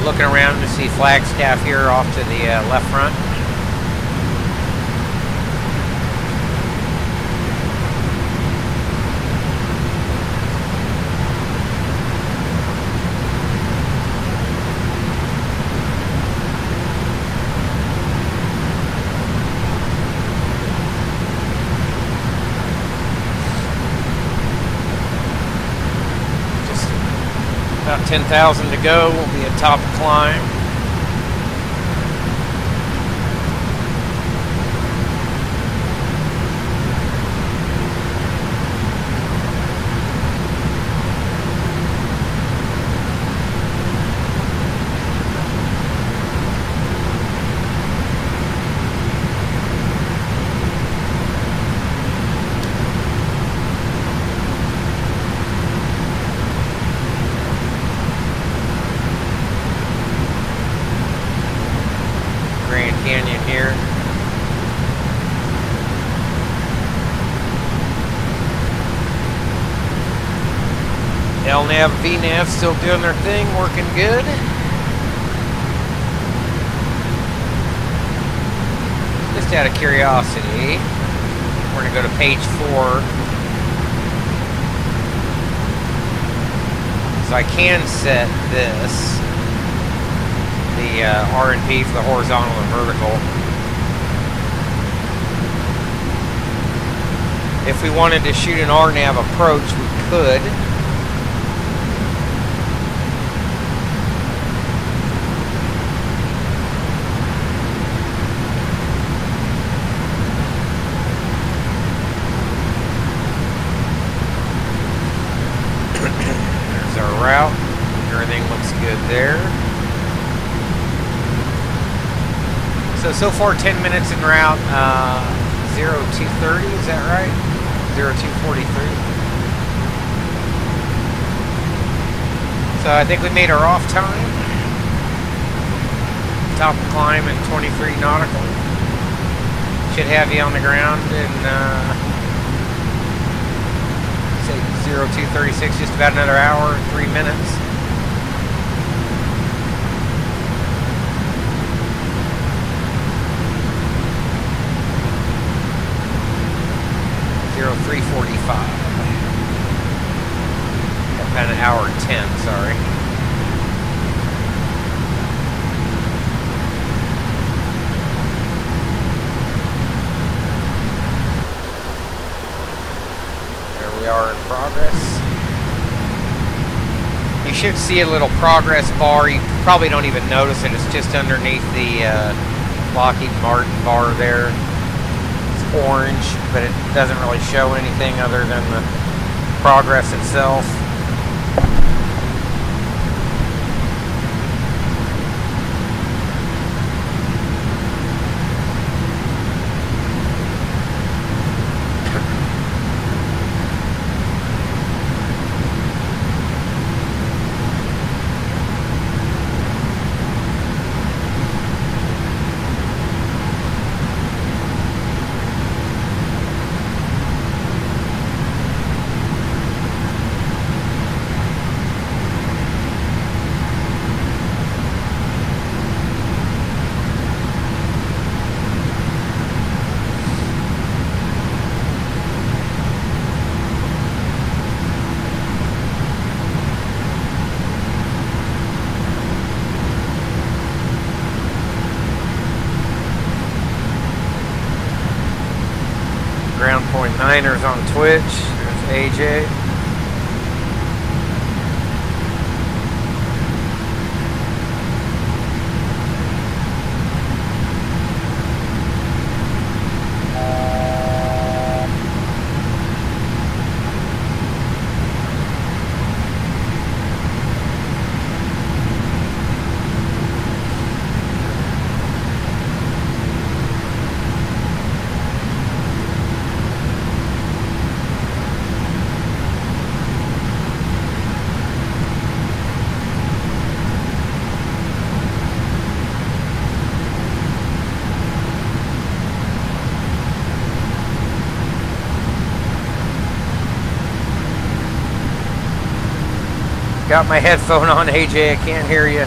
Looking around to see Flagstaff here off to the left front. About 10,000 to go. We'll be at top of climb. Canyon here. LNAV, VNAV still doing their thing, working good. Just out of curiosity, we're going to go to page 4. So I can set this, the R&P for the horizontal and vertical. If we wanted to shoot an RNAV approach, we could. There's our route. Everything looks good there. So far 10 minutes en route, 0230, is that right? 0243. So I think we made our off time. Top of climb in 23 nautical. Should have you on the ground in, say 0236, just about another hour and 3 minutes. About an hour and 10, sorry. There we are in progress. You should see a little progress bar. You probably don't even notice it. It's just underneath the Lockheed Martin bar there. Orange, but it doesn't really show anything other than the progress itself. Ground Point Niners on Twitch. There's AJ. Got my headphone on, AJ, I can't hear you.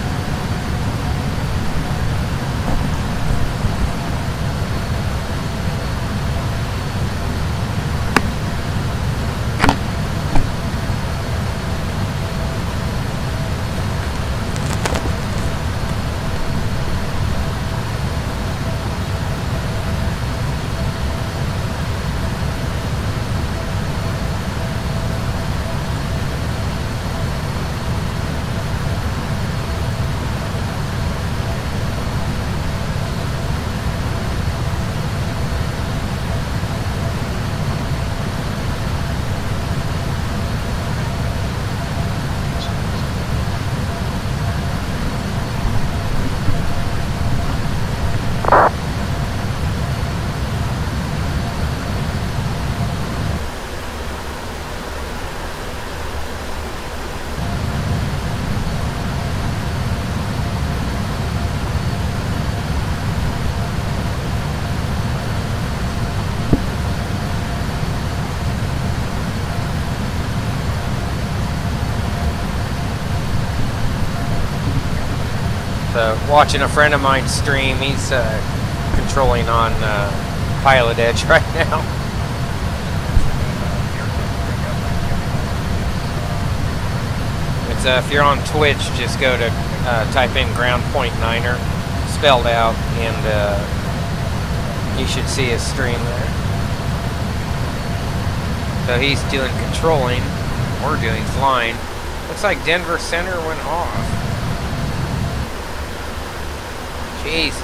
Watching a friend of mine stream. He's controlling on Pilot Edge right now. It's if you're on Twitch, just go to type in Ground Point Niner spelled out, and you should see his stream there. So he's doing controlling. We're doing flying. Looks like Denver Center went off. Jesus.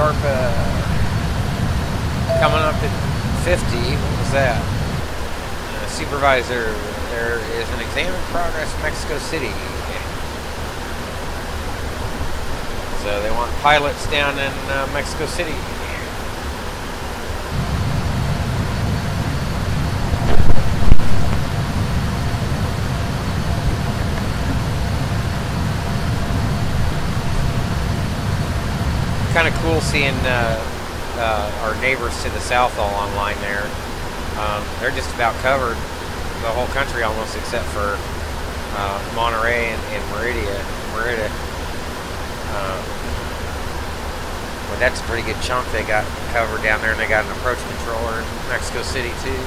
JARPA coming up at 50. What was that? Supervisor, there is an exam in progress in Mexico City. So they want pilots down in Mexico City. Kind of cool seeing our neighbors to the south all online there. They're just about covered the whole country almost, except for Monterey and Merida. Well, that's a pretty good chunk they got covered down there, and they got an approach controller in Mexico City too.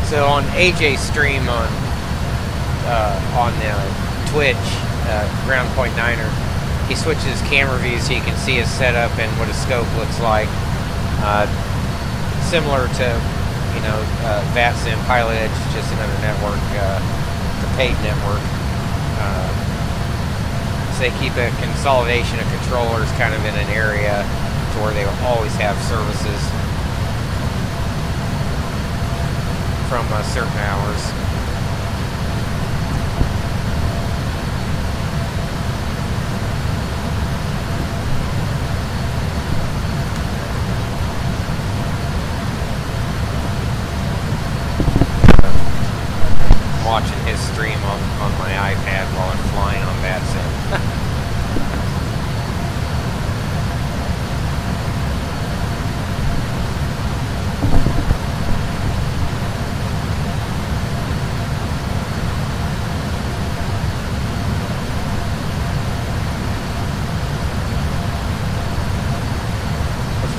So on AJ's stream on Twitch, Ground Point Niner, he switches camera views so you can see his setup and what his scope looks like. Similar to, you know, Vatsim Pilot Edge, just another network, the paid network. So they keep a consolidation of controllers kind of in an area to where they will always have services from certain hours. I'm watching his stream on my iPad while I'm flying on Vatsim.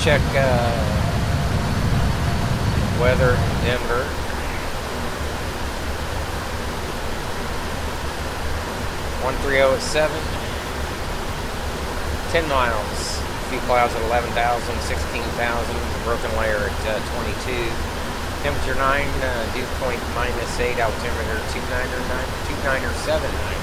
Check weather in Denver. at 7. 10 miles. A few clouds at 11,000, 16,000. Broken layer at 22. Temperature 9. Dew point -8. Altimeter 2979.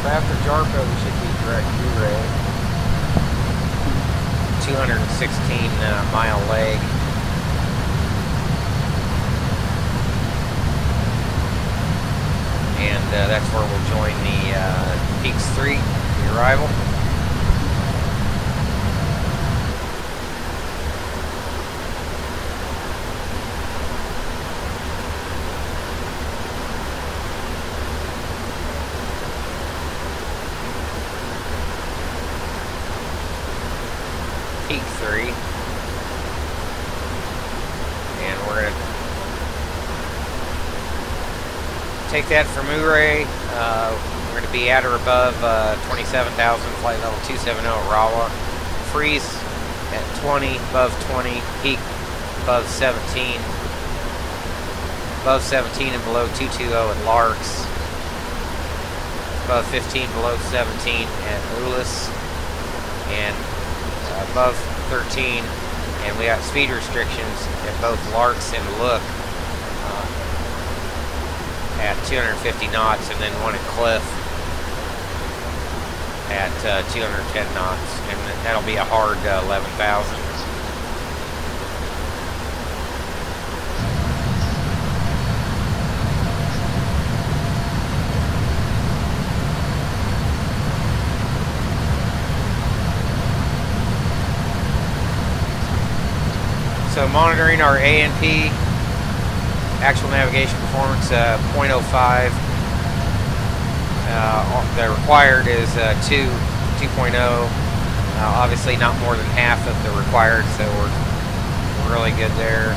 After JARPA, we should be direct Blu-ray. 216 mile leg. And that's where we'll join the Peaks 3, the arrival. Peak 3, and we're going to take that from Uray. We're going to be at or above 27,000, flight level 270 at Rawa. Freeze at 20, above 20, peak above 17. above 17 and below 220 at Larks, above 15 below 17 at Ulis, and above 13, and we got speed restrictions at both Larks and Look at 250 knots, and then one at Cliff at 210 knots, and that'll be a hard 11,000. So monitoring our ANP, actual navigation performance, 0.05. The required is 2.0. Obviously not more than half of the required, so we're really good there.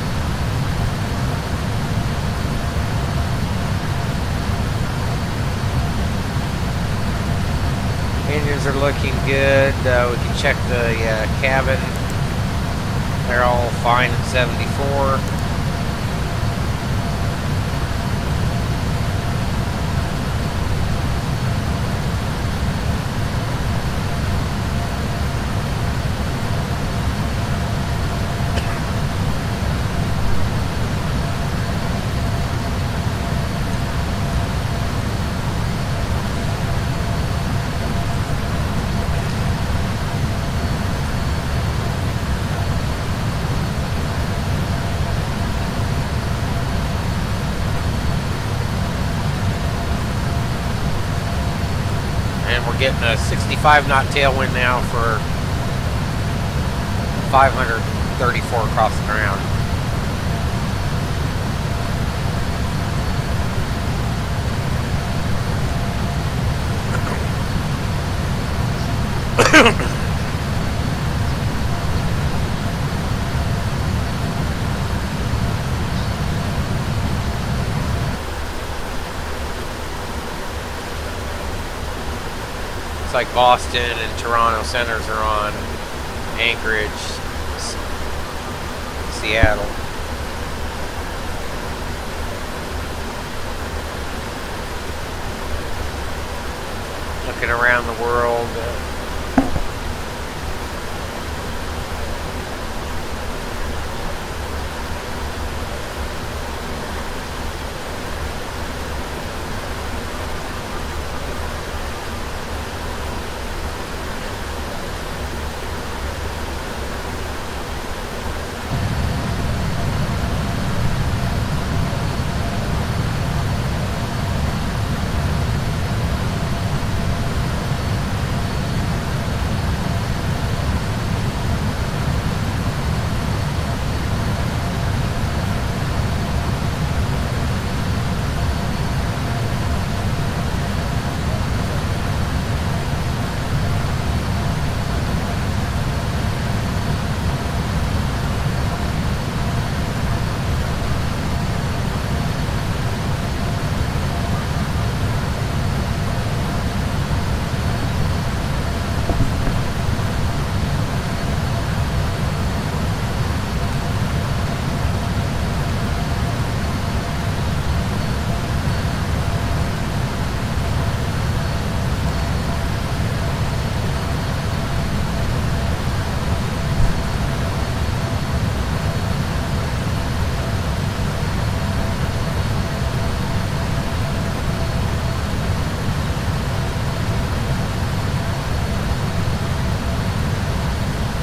Engines are looking good. We can check the cabin. They're all fine at 74. Getting a 65 knot tailwind now for 534 across the ground. It's like Boston and Toronto centers are on, Anchorage, Seattle. Looking around the world.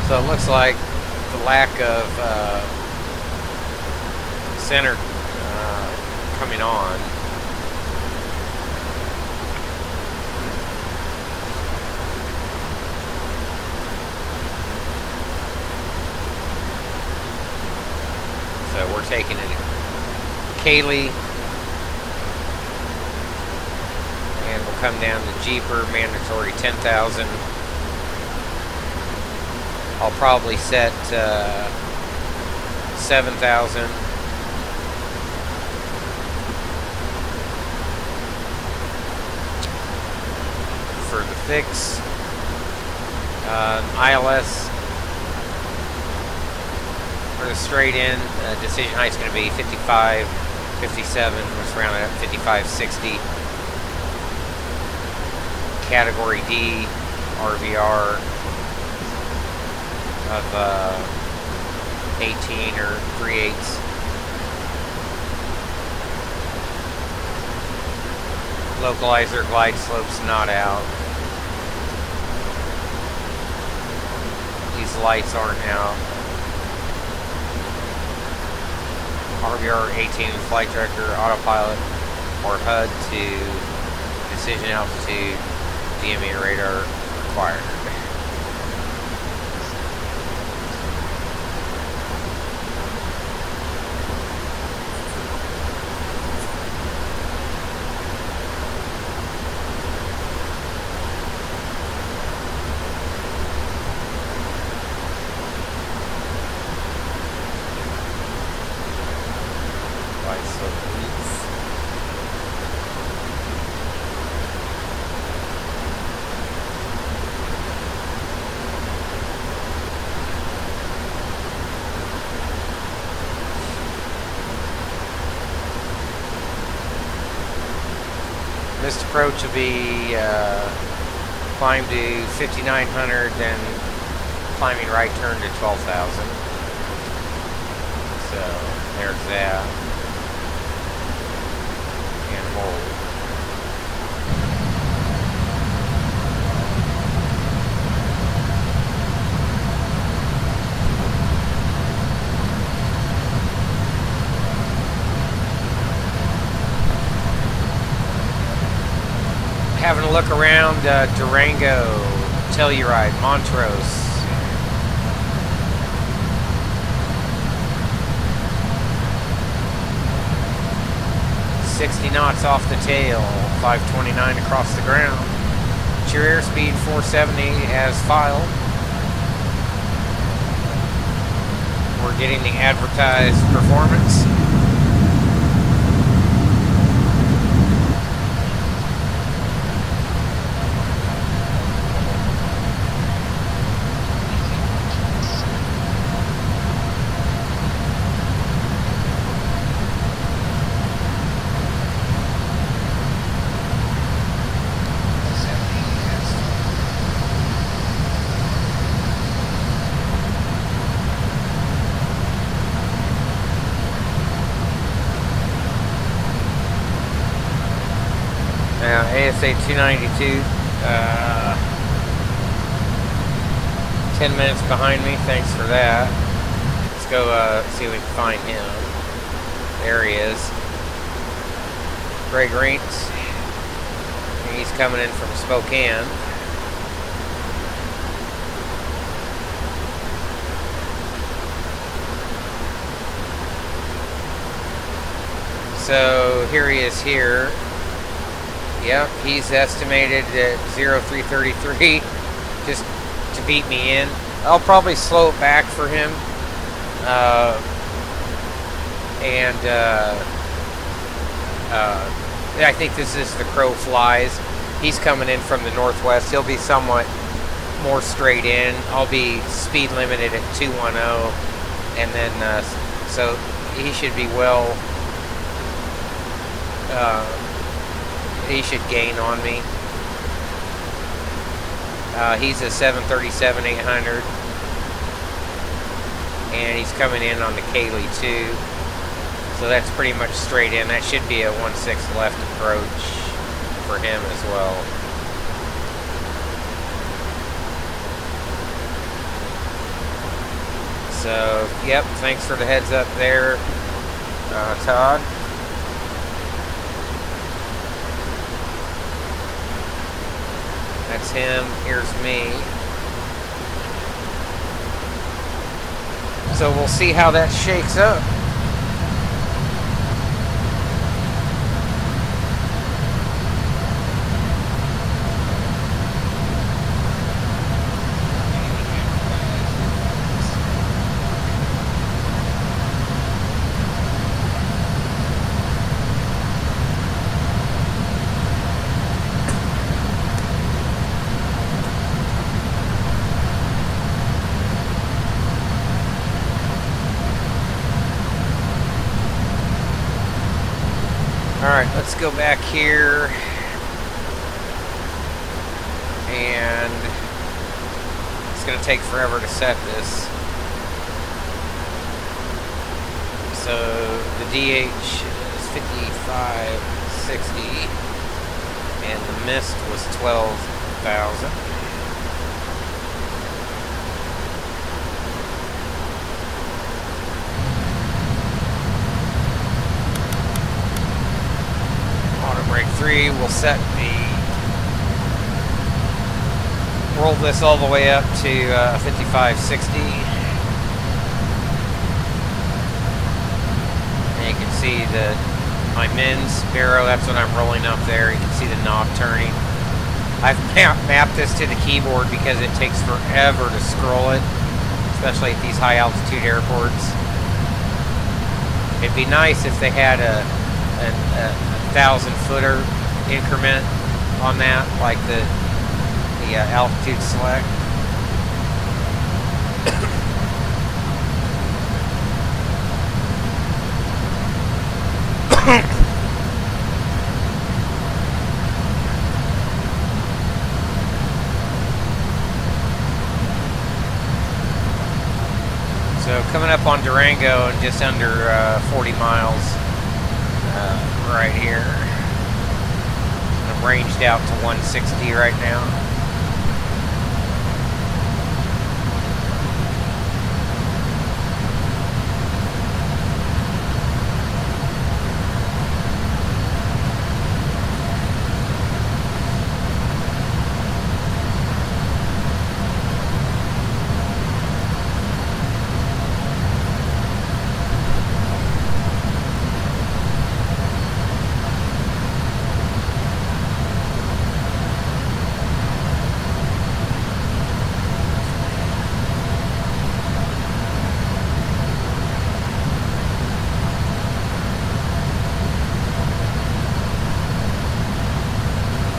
So it looks like the lack of center coming on. So we're taking it Kaylee, and we'll come down to Jeeper, mandatory 10,000. I'll probably set 7,000. For the fix. ILS for the straight in, decision height is going to be 55. 57 was rounded up 5560. Category D RVR of 18 or 3/8. Localizer glide slope's not out. These lights aren't out. RVR 18 flight director, autopilot, or HUD to decision altitude, DME radar required. This approach will be climb to 5,900, then climbing right turn to 12,000. So there's that. And hold. Having a look around Durango, Telluride, Montrose. "60 knots off the tail, 529 across the ground. It's your airspeed 470 as filed. We're getting the advertised performance. Now, ASA 292, 10 minutes behind me, thanks for that. Let's go see if we can find him. There he is. Greg Rinks. He's coming in from Spokane. So here he is here. Yep, he's estimated at 0333 just to beat me in. I'll probably slow it back for him. I think this is the crow flies. He's coming in from the northwest. He'll be somewhat more straight in. I'll be speed limited at 210, and then so he should be well. He should gain on me. He's a 737-800, and he's coming in on the Kaylee 2. So that's pretty much straight in. That should be a 1/6 left approach for him as well. So, yep, thanks for the heads up there, Todd. That's him. Here's me. So we'll see how that shakes up. Alright, let's go back here. And it's going to take forever to set this. So the DH is 5560 and the mist was 12,000. Auto brake 3 will set roll this all the way up to 5560. You can see my men's barrel, that's what I'm rolling up there. You can see the knob turning. I've mapped this to the keyboard because it takes forever to scroll it, especially at these high altitude airports. It'd be nice if they had a 1,000-footer increment on that, like the altitude select. So coming up on Durango in just under 40 miles right here. I'm ranged out to 160 right now.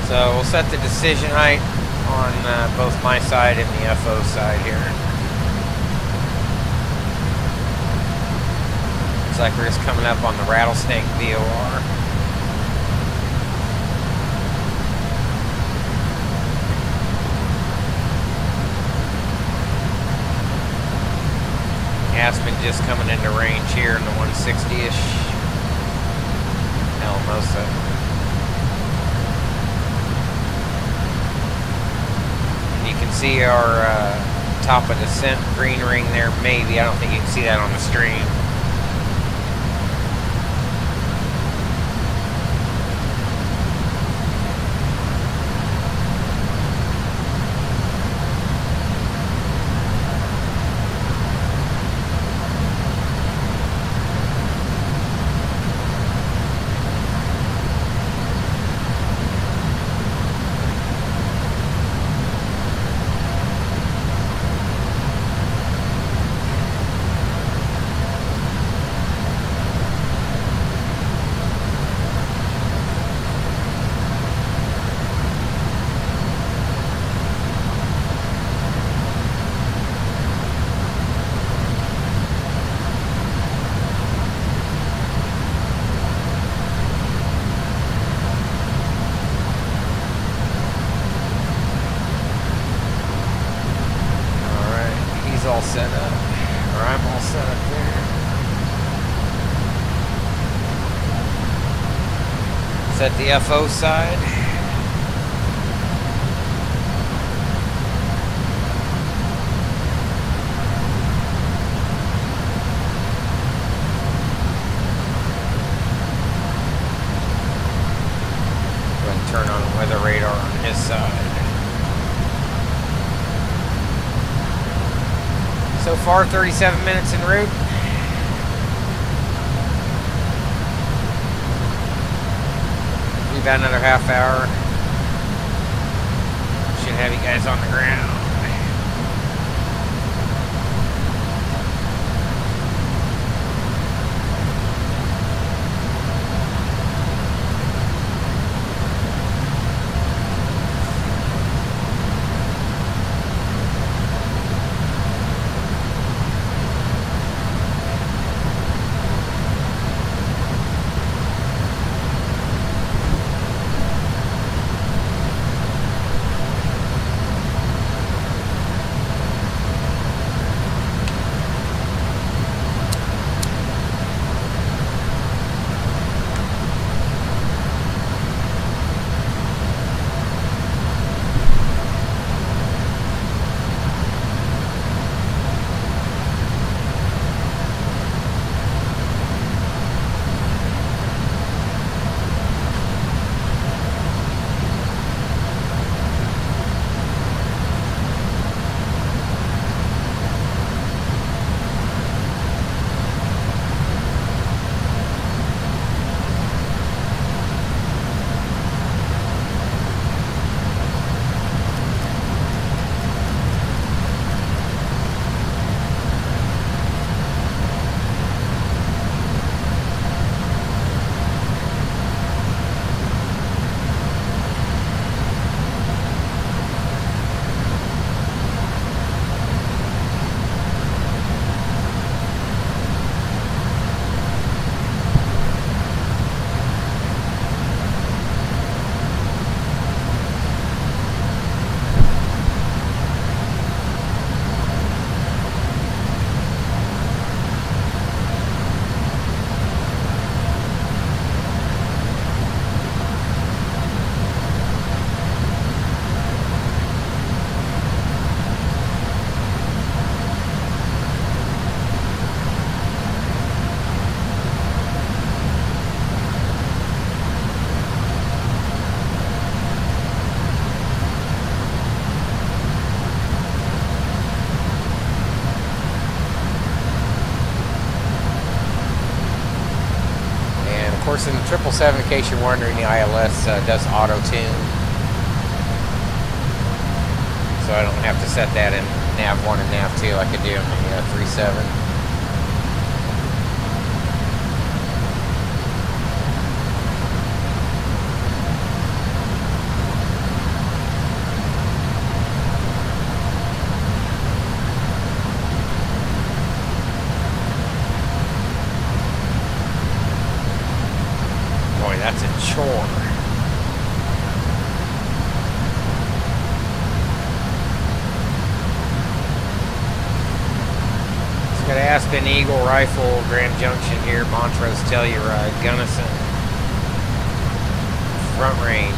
So we'll set the decision height on both my side and the FO side here. Looks like we're just coming up on the Rattlesnake VOR. Aspen just coming into range here in the 160-ish. Alamosa. You can see our top of descent green ring there, maybe. I don't think you can see that on the stream. All set up, or I'm all set up there. Set the FO side. Go ahead and turn on the weather radar on his side. So far, 37 minutes en route. Be about another half hour. Should have you guys on the ground. course, in the 777, in case you're wondering, the ILS does auto-tune. So I don't have to set that in nav 1 and nav 2 like I do in the 37. That's a chore. It's got Aspen, Eagle, Rifle, Grand Junction here, Montrose, Telluride, Gunnison, Front Range.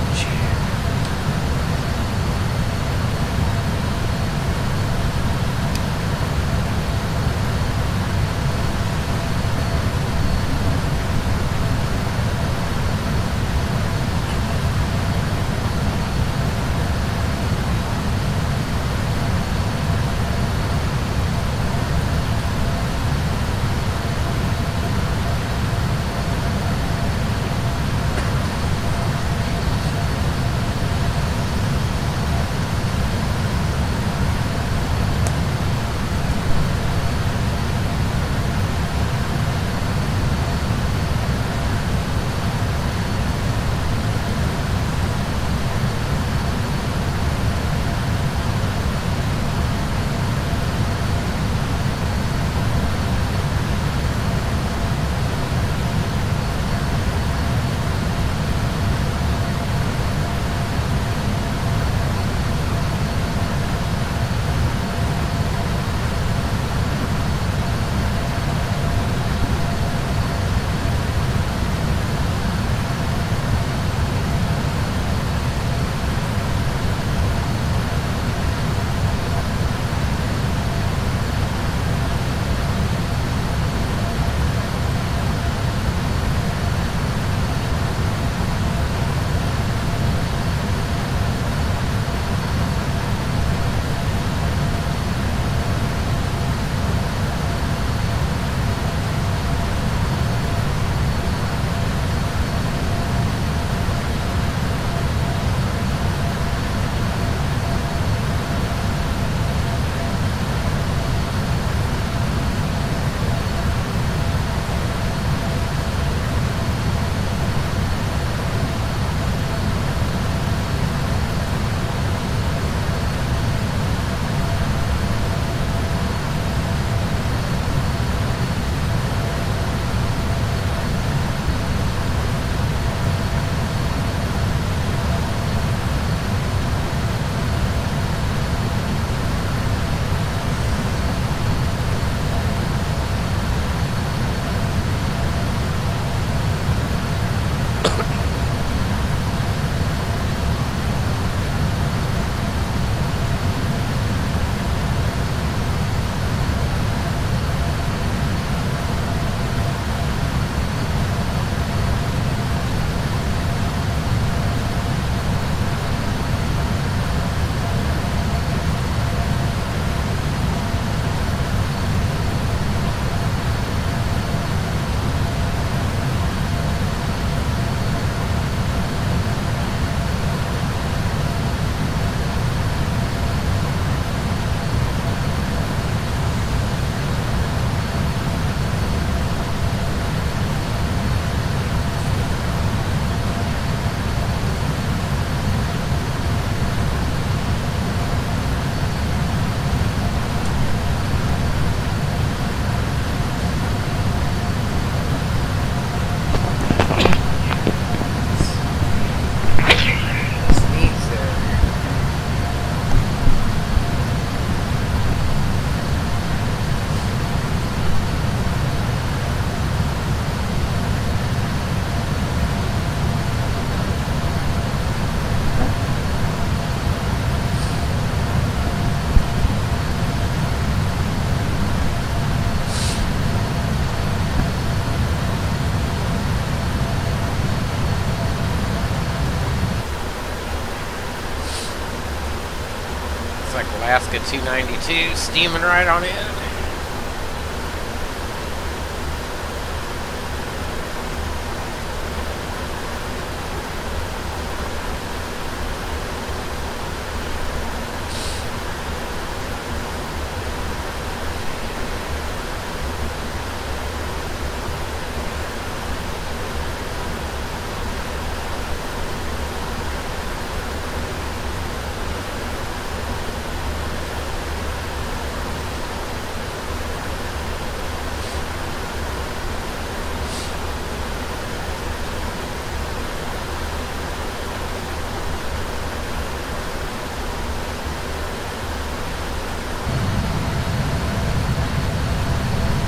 Alaska 292 steaming right on in.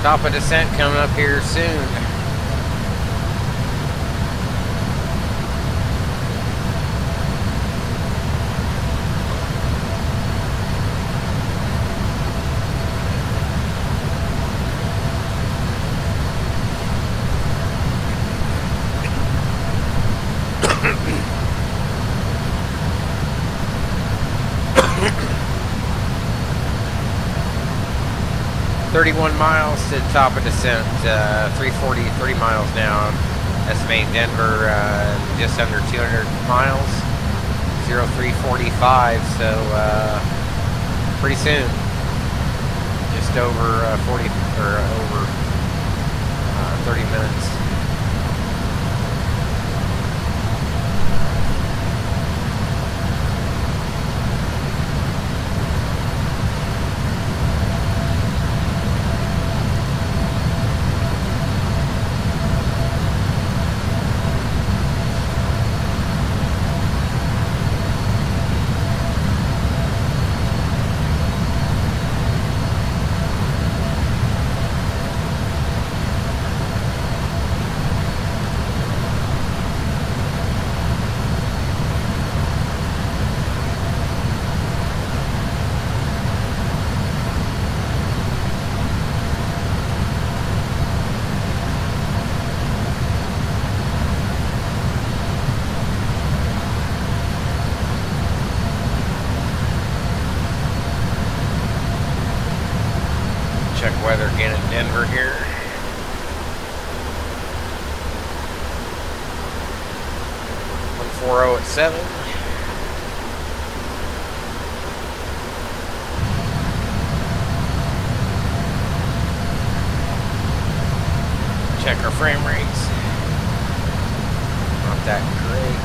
Top of descent coming up here soon. Miles to the top of descent, 340, 30 miles now. Estimating Denver just under 200 miles, 0345. So pretty soon, just over 40 or over 30 minutes. Check weather again in Denver here. .140 at 7. Check our frame rates. Not that great.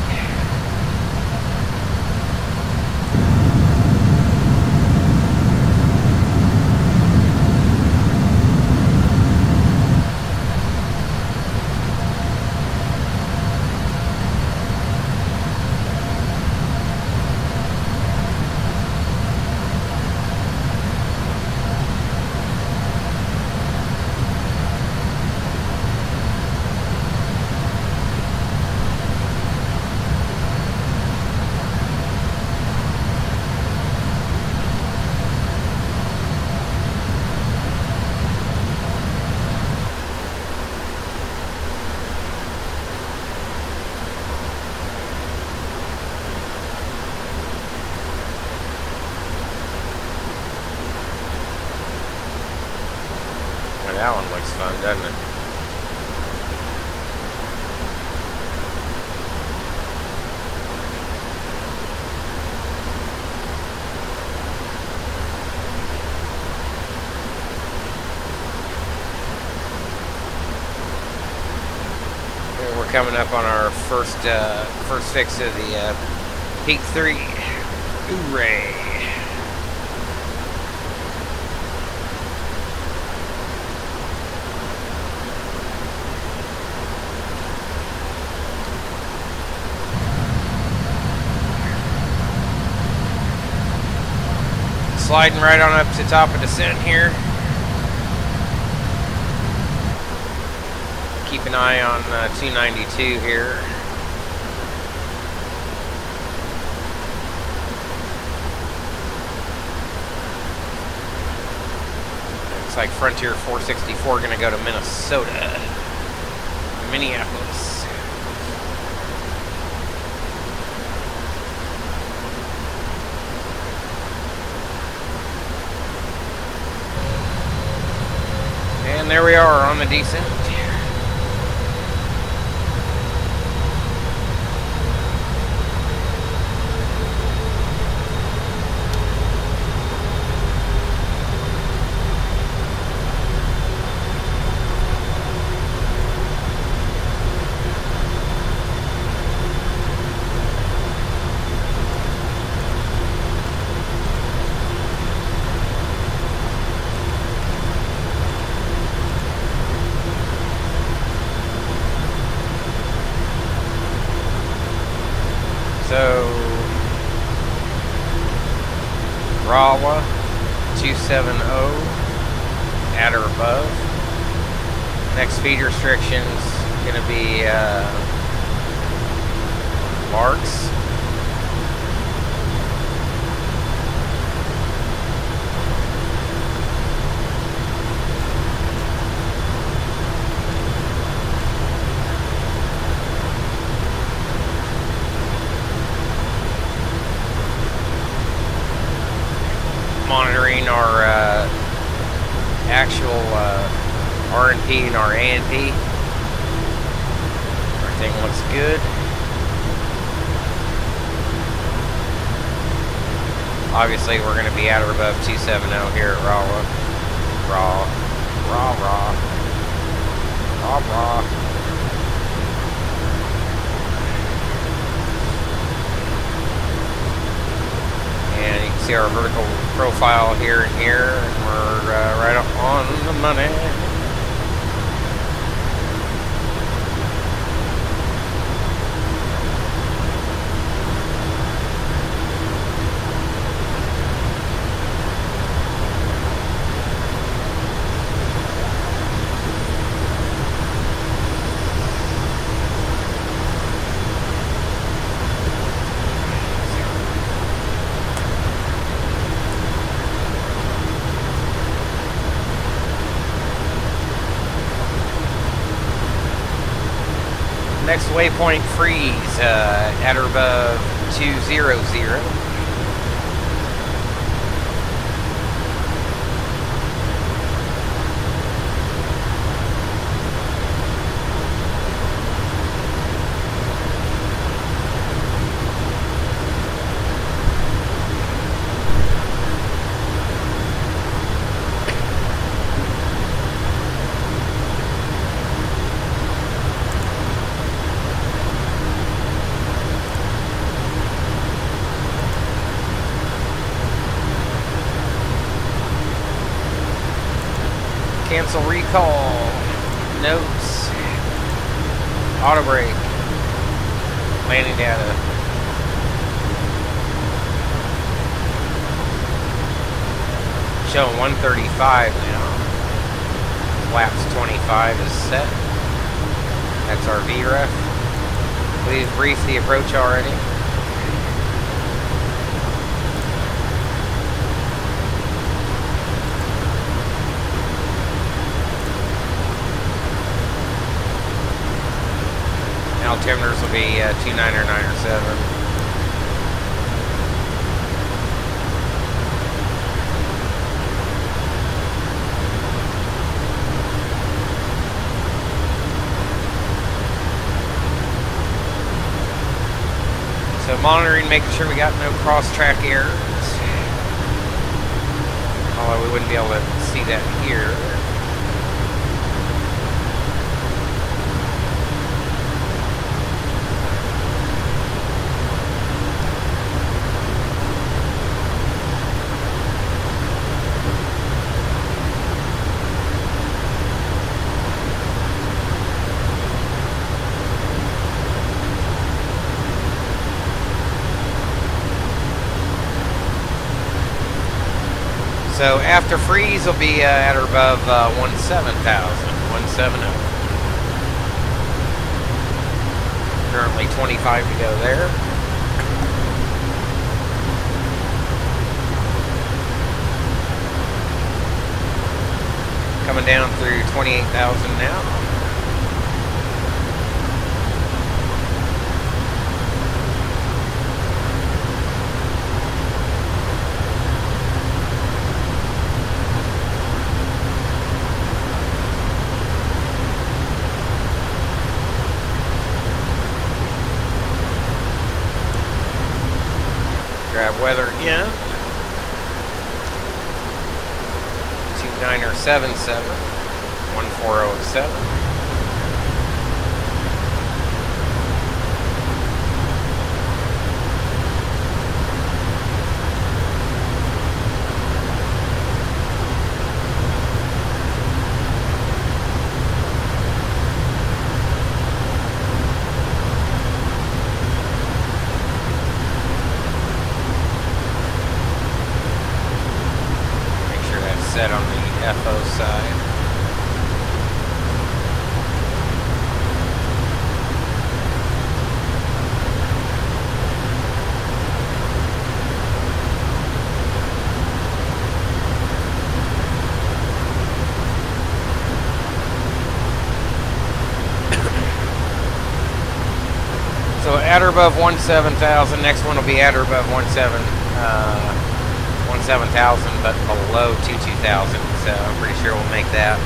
That one looks fun, doesn't it? Here we're coming up on our first fix of the Peak 3. Hooray! Sliding right on up to the top of descent here. Keep an eye on 292 here. Looks like Frontier 464 gonna go to Minnesota, Minneapolis. And there we are on the descent. So, Rawa 270 at or above. Next speed restriction's gonna be Larks. Monitoring our actual R&P and our A&P. Everything looks good. Obviously, we're going to be at or above 270 here at Raw. And you can see our vertical profile here and here, and we're right on the money. Next waypoint freeze at or above 200. Cancel recall, notes, auto brake, landing data. Showing 135 now. Flaps 25 is set. That's our VREF. We've briefed the approach already. Altimeters will be 29 or 9 or 7. So monitoring, making sure we got no cross-track errors. Although we wouldn't be able to see that here. So after freeze will be at or above 170. Currently 25 to go there. Coming down through 28,000 now. Grab weather again. 2977, 14007. Set on the FO side. at or above 17,000. Next one will be at or above 17,000, but below 22,000. So I'm pretty sure we'll make that.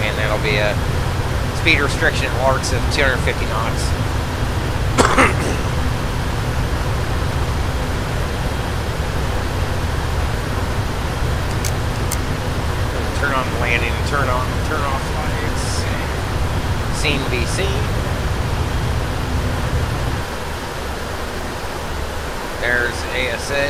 And that'll be a speed restriction at Larks of 250 knots. Turn on the landing and turn off lights. Scene to be seen. There's ASA.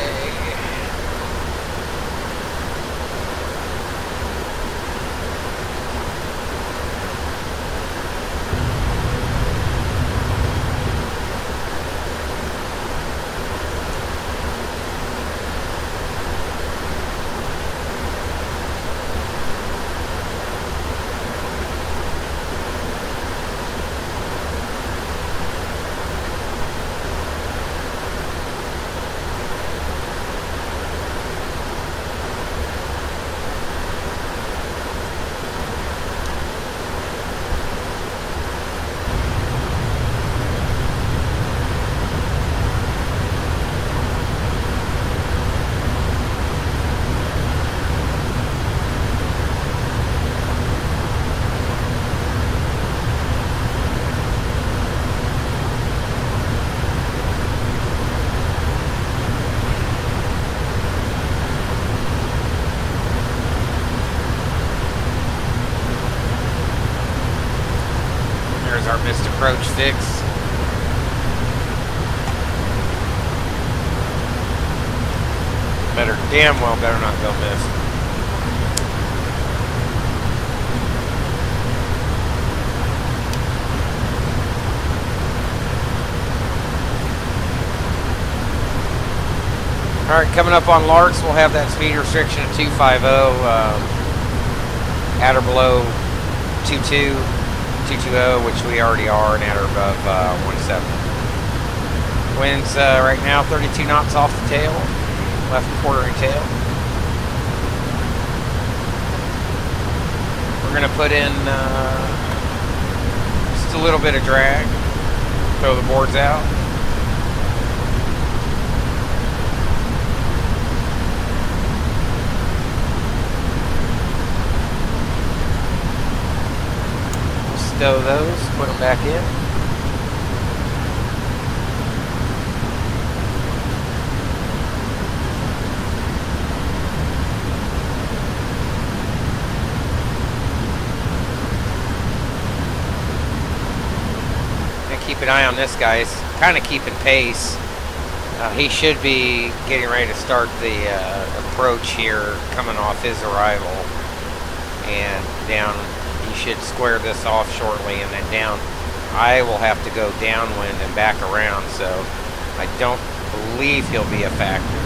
Our missed approach fix. Damn well better not go miss. Alright, coming up on Larks, we'll have that speed restriction of 250, at or below 220, which we already are, and at or above 170. Winds right now 32 knots off the tail, left quartering tail. We're going to put in just a little bit of drag, throw the boards out. Stow those, put them back in. And keep an eye on this guy. He's kind of keeping pace. He should be getting ready to start the approach here, coming off his arrival and down. He should square this off shortly and then down. I will have to go downwind and back around, so I don't believe he'll be a factor.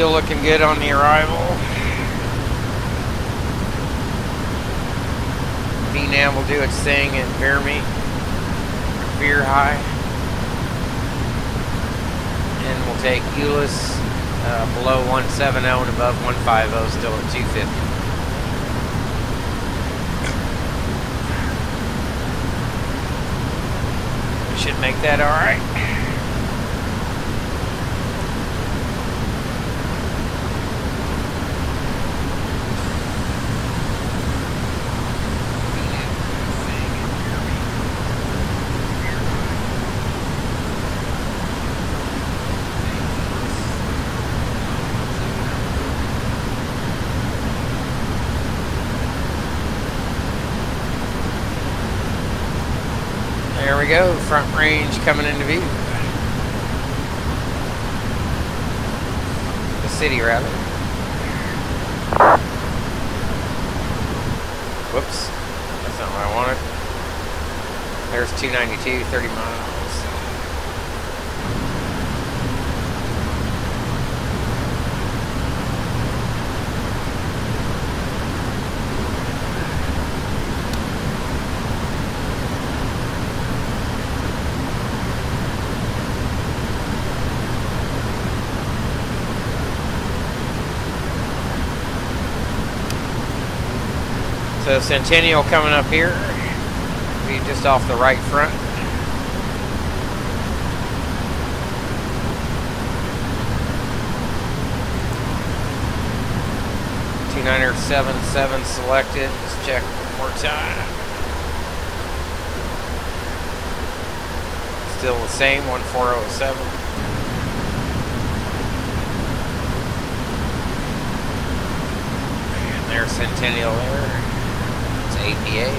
Still looking good on the arrival. VNAV will do its thing and veer me. Veer high. And we'll take Euless below 170 and above 150, still at 250. We should make that alright. There we go, front range coming into view. The city, rather. Whoops, that's not what I wanted. There's 292, 30 miles. So Centennial coming up here, be just off the right front. .297.7 selected. Let's check one more time. Still the same, 1407. And there's Centennial there. It's APA.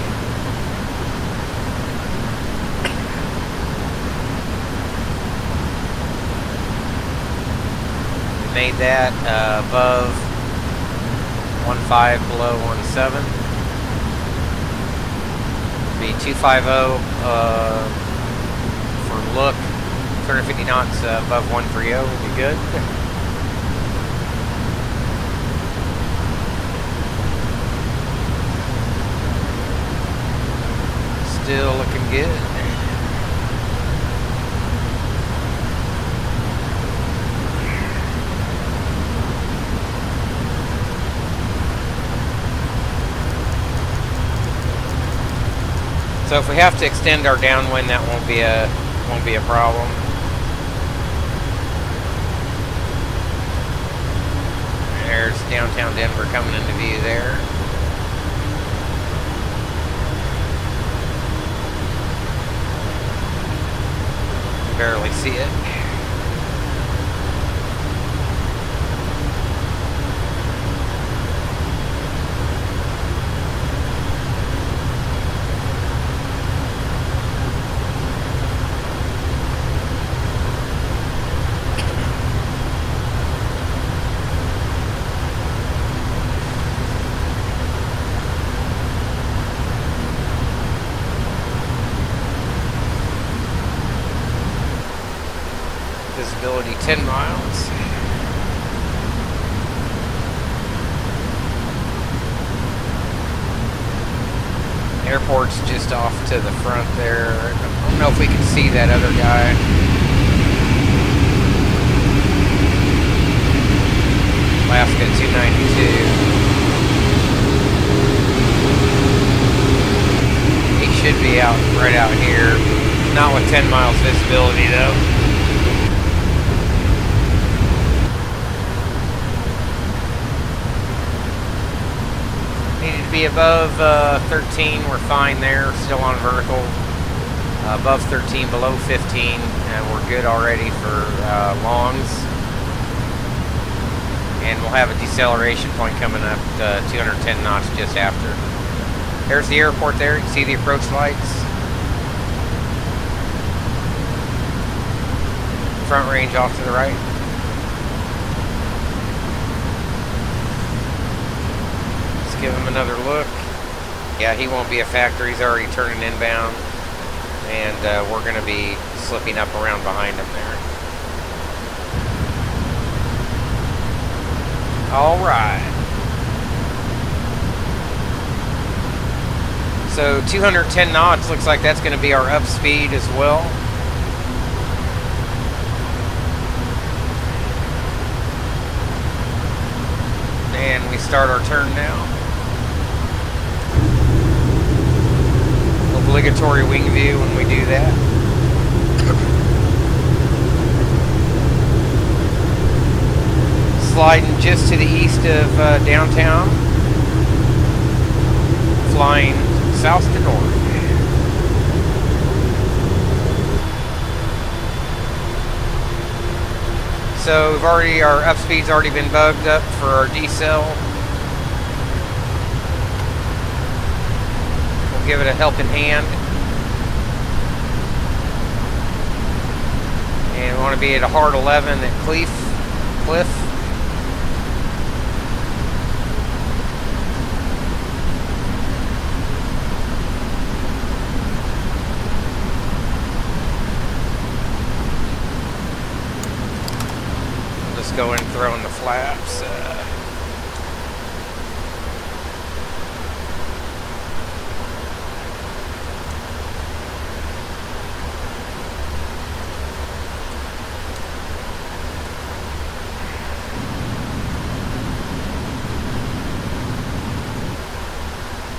We made that above 15 below 17. Be 250 for look. 250 knots above 130 will be good. Still looking good. So if we have to extend our downwind, that won't be a problem. There's downtown Denver coming into view there. Barely see it. Visibility 10 miles. Airport's just off to the front there. I don't know if we can see that other guy. Alaska 292. He should be out right out here. Not with 10 miles visibility though. Needed to be above 13, we're fine there, still on vertical. Above 13, below 15, and we're good already for longs. And we'll have a deceleration point coming up 210 knots just after. There's the airport there, you can see the approach lights. Front range off to the right. Give him another look. Yeah, he won't be a factor. He's already turning inbound, and we're going to be slipping up around behind him there. All right. So 210 knots looks like that's going to be our up speed as well. And we start our turn now. Obligatory wing view when we do that. Sliding just to the east of downtown. Flying south to north. So we've already, our up speed's already been bugged up for our decel. We'll give it a helping hand. And we want to be at a hard 11 at Cliff. Just go in and throw in the flaps.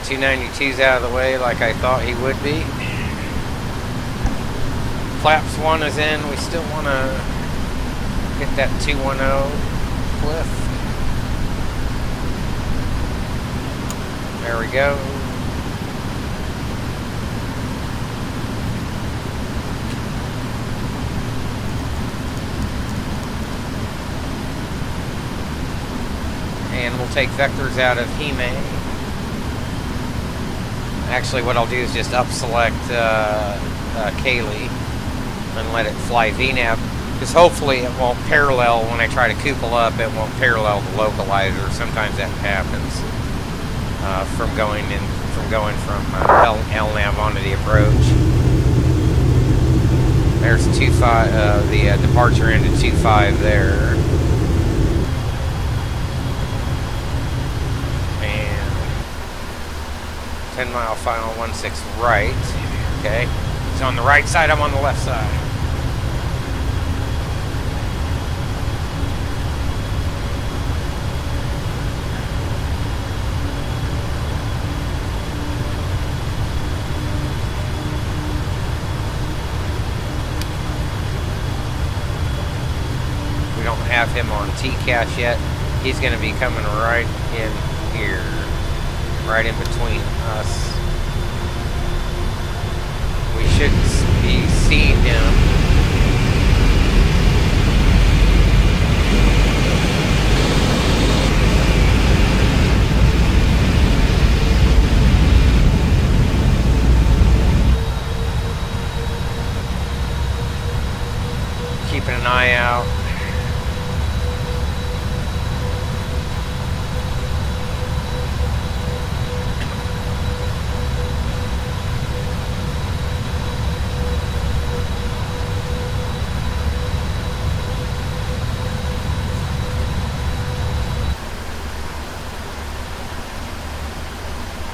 292's out of the way like I thought he would be. Flaps 1 is in. We still want to hit that 210 cliff. There we go. And we'll take vectors out of Hime. Actually, what I'll do is just up-select Kaylee and let it fly VNAV, because hopefully it won't parallel when I try to couple up. It won't parallel the localizer. Sometimes that happens from going from LNAV onto the approach. There's 25, the departure into 25 there. 10-mile final 16 right. Okay. He's on the right side, I'm on the left side. We don't have him on TCAS yet. He's going to be coming right in here. Right in between us. We should be seeing him. Keeping an eye out.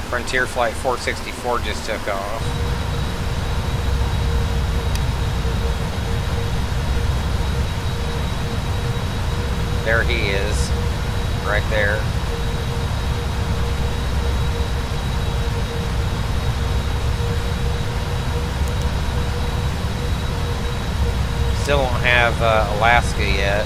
Frontier Flight 464 just took off. There he is, right there. Still don't have Alaska yet.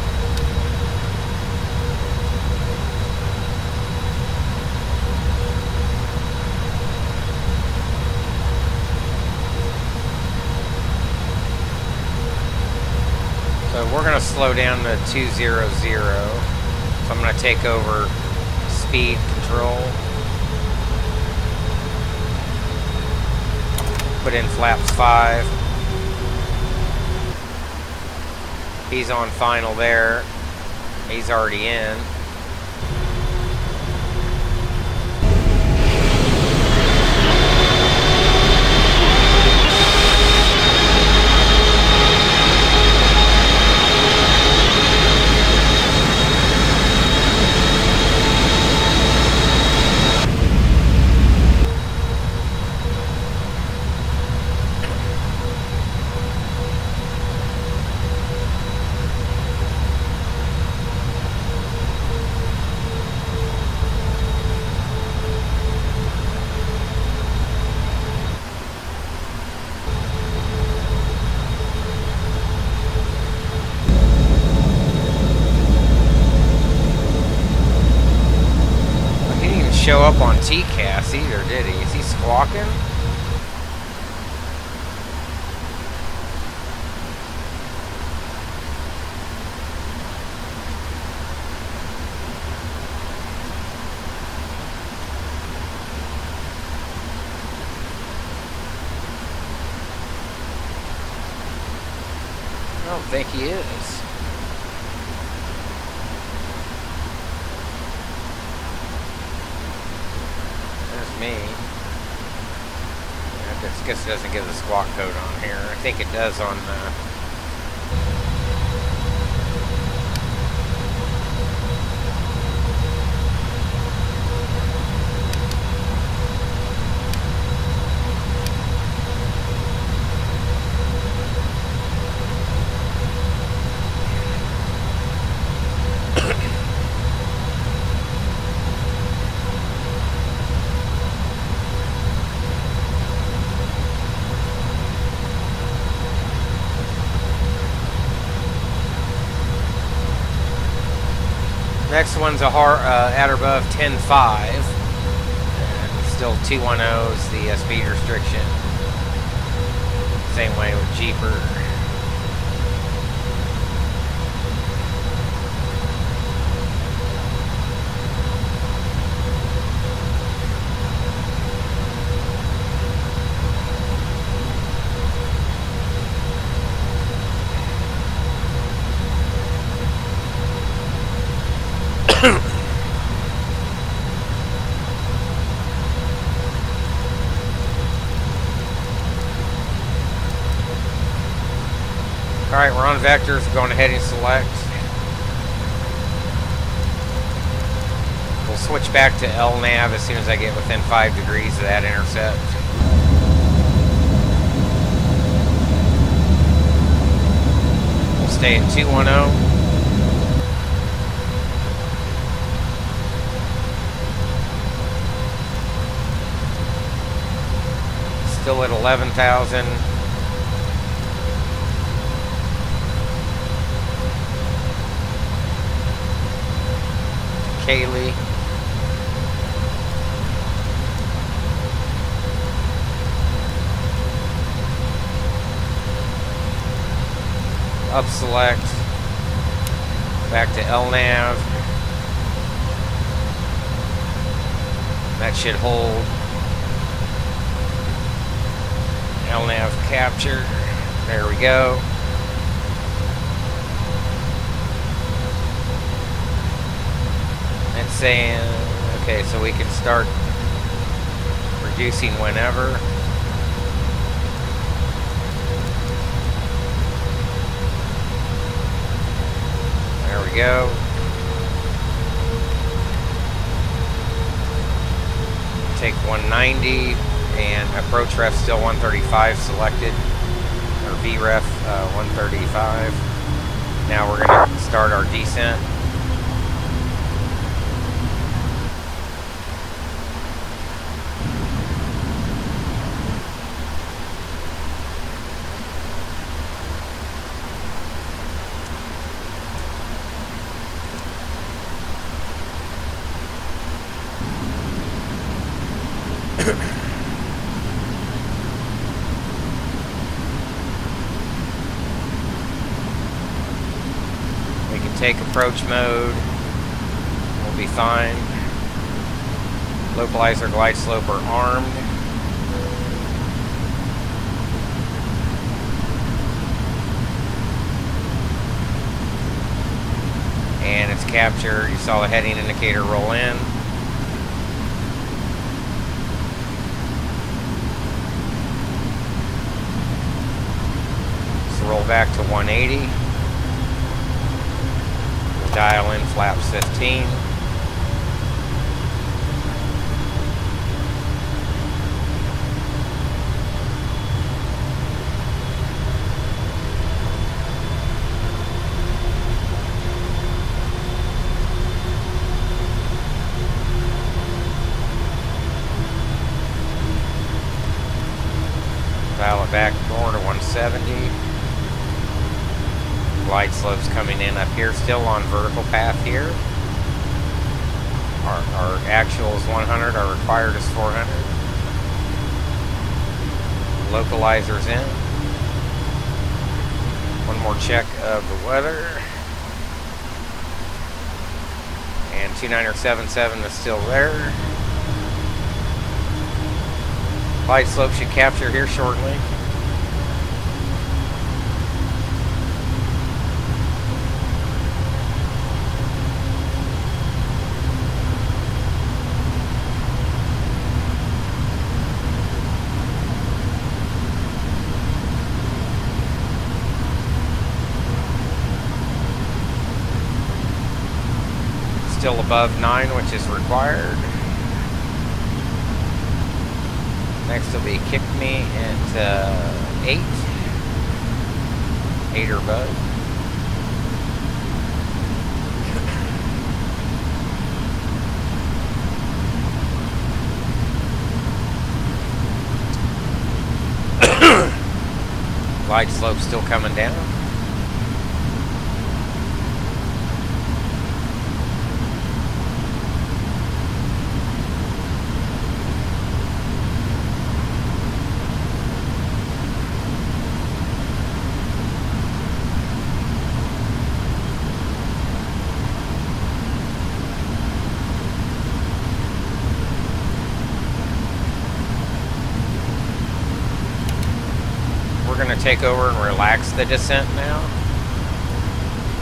So we're going to slow down to 200. So I'm going to take over speed control. Put in flaps 5. He's on final there. He's already in. Show up on TCAS either, did he? Is he squawking? I don't think he is. Me. I guess it doesn't give the squawk code on here. I think it does on Next one's a at or above 10.5. And still 210 is the speed restriction. Same way with Jeeper. Alright, we're on vectors, going to heading select. We'll switch back to LNAV as soon as I get within 5 degrees of that intercept. We'll stay at 210. Still at 11,000. Kaylee. Up select. Back to LNAV. That should hold. LNAV capture. There we go. It's saying, okay, so we can start reducing whenever. There we go. Take 190 and approach ref still 135 selected, or VREF 135. Now we're going to start our descent. We can take approach mode. We'll be fine. Localizer, glide slope are armed. And it's captured. You saw the heading indicator roll in. Roll back to 180. We'll dial in flaps 15. Dial it back more to 170. Glide slopes coming in up here, still on vertical path here. Our actual is 100, our required is 400. Localizers in. One more check of the weather. And 2977 is still there. Glide slope should capture here shortly. Still above 9, which is required. Next will be kick me at 8. 8 or above. Glide slope still coming down. we're going to take over and relax the descent now.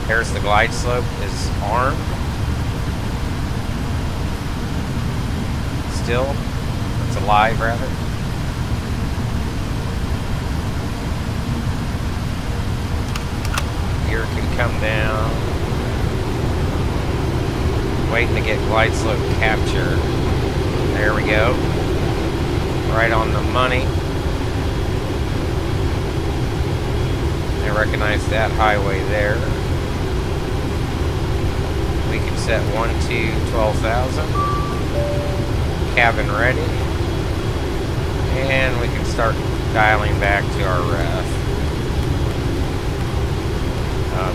There's the glide slope is armed. Still, it's alive rather. Gear can come down. Waiting to get glide slope capture. There we go. Right on the money. I recognize that highway there. We can set 1 to 12,000. Cabin ready. And we can start dialing back to our ref.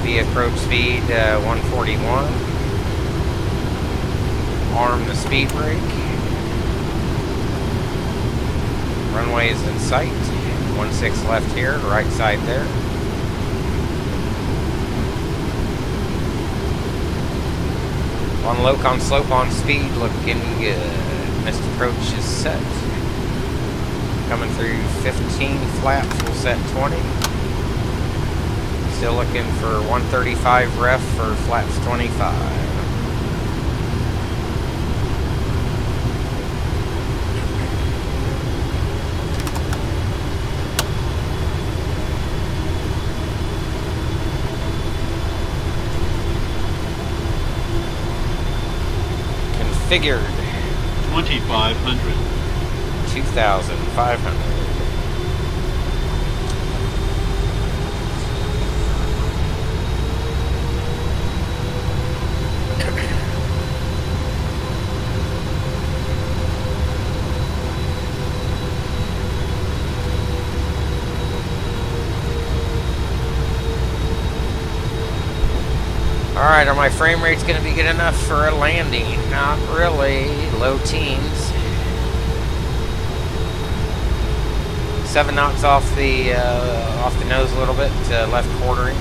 Via approach speed 141. Arm the speed brake. Runway is in sight. 16 left here, right side there. On low con slope on speed, looking good. Missed approach is set. Coming through 15 flaps, we'll set 20. Still looking for 135 ref for flaps 25. Configured.
2,500.
2,500. Alright, are my frame rates going to be good enough for a landing? Not really. Low teens. 7 knots off the nose a little bit, left quartering.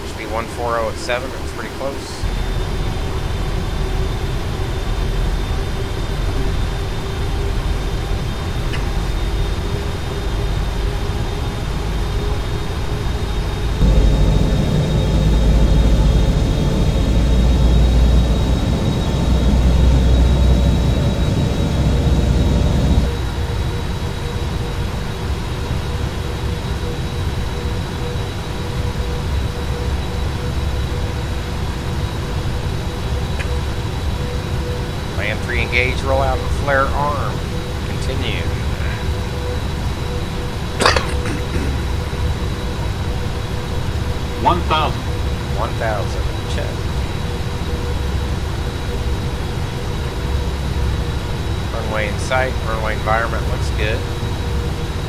Should be 140 at 7, it's pretty close. Engage, roll out and flare arm. Continue.
$1,000.
1,000. Check. Runway in sight. Runway environment looks good.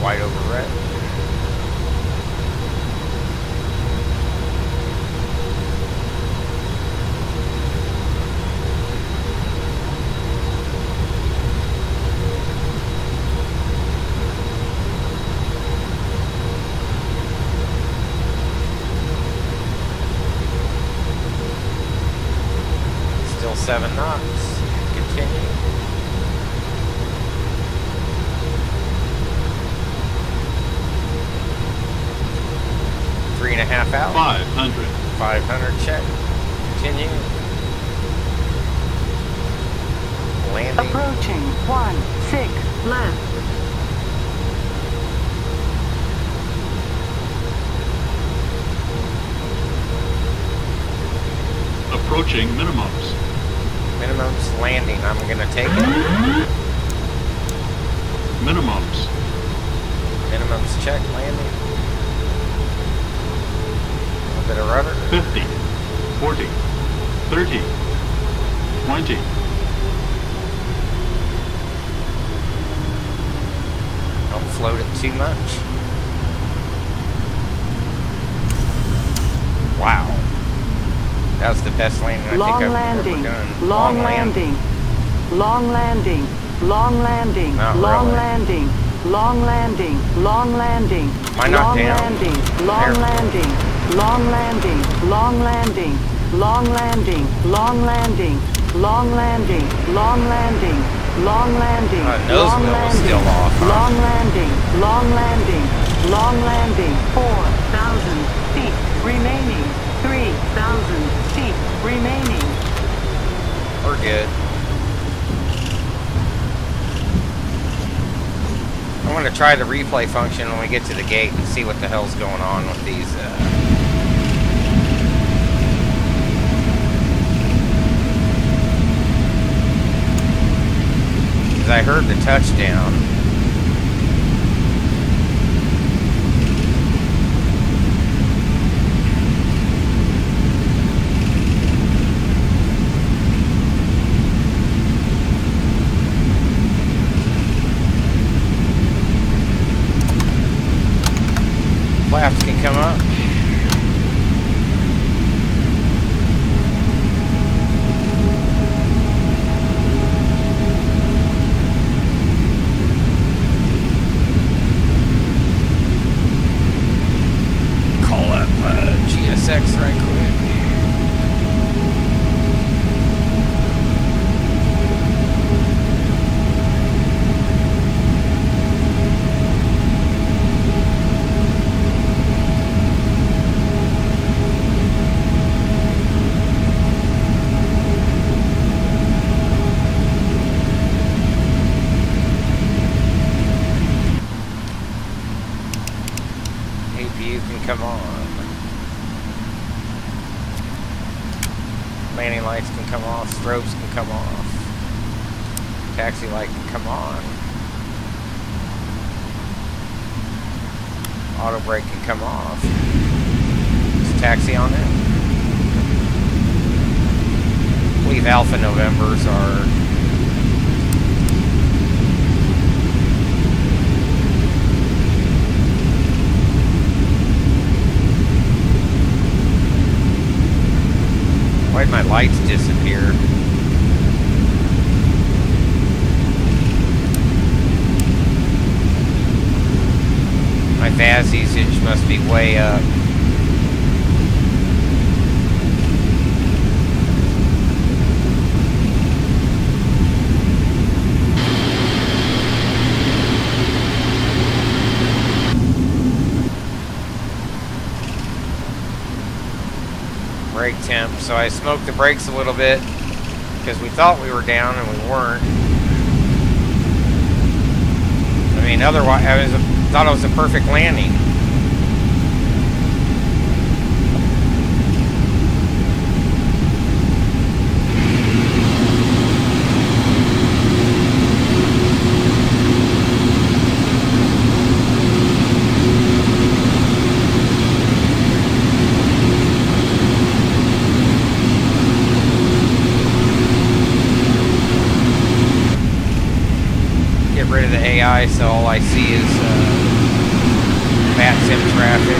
White over red. Still 7 knots. Continue. Three and a half out.
500.
500 check. Continue. Landing.
Approaching 16 left.
Approaching minimums.
Minimum's landing. I'm gonna take it.
Minimums.
Minimum's check. Landing. A little bit of rudder.
50. 40. 30. 20.
Don't float it too much. Wow. That was the best landing I think I've ever done.
Long landing. Long landing. Long landing.
Not
Long
really.
landing. Long landing. Long landing.
Am I not
Long
down?
landing. Long
There.
landing. Long landing. Long landing. Long landing. Long landing. Long landing. Long landing. Long landing.
Nose
long
wheel was
landing.
still off, huh?
Long landing. Long landing. Long landing. 4,000 feet remaining. 3,000 feet remaining.
We're good. I'm going to try the replay function when we get to the gate and see what the hell's going on with these. Because I heard the touchdown. Flaps can come up. Call up GSX right quick. APU can come on. Landing lights can come off. Strobes can come off. Taxi light can come on. Auto brake can come off. Is taxi on it? I believe Alpha Novembers are. Why'd my lights disappear? My VAS usage must be way up. Brake temp, so I smoked the brakes a little bit because we thought we were down and we weren't. I mean, otherwise, I thought it was a perfect landing. Rid of the AI, so all I see is Vatsim traffic.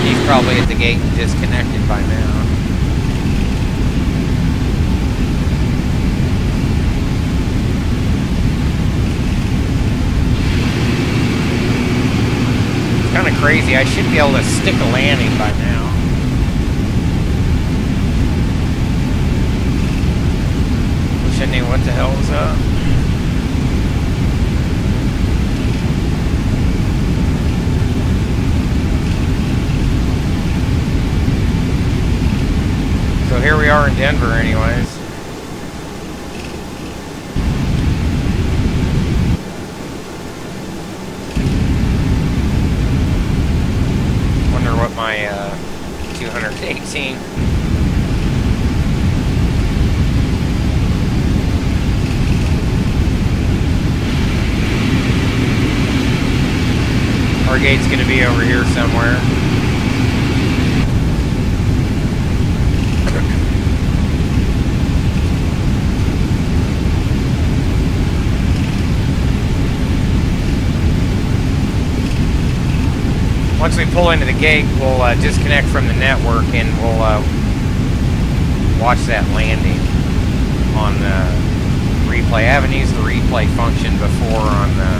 He's probably at the gate and disconnected by now. It's kind of crazy. I should be able to stick a landing by now. Wish I knew what the hell was up. So here we are in Denver anyways. Wonder what my 218. Our gate's gonna be over here somewhere. Once we pull into the gate, we'll disconnect from the network and we'll watch that landing on the replay. I haven't used the replay function before on the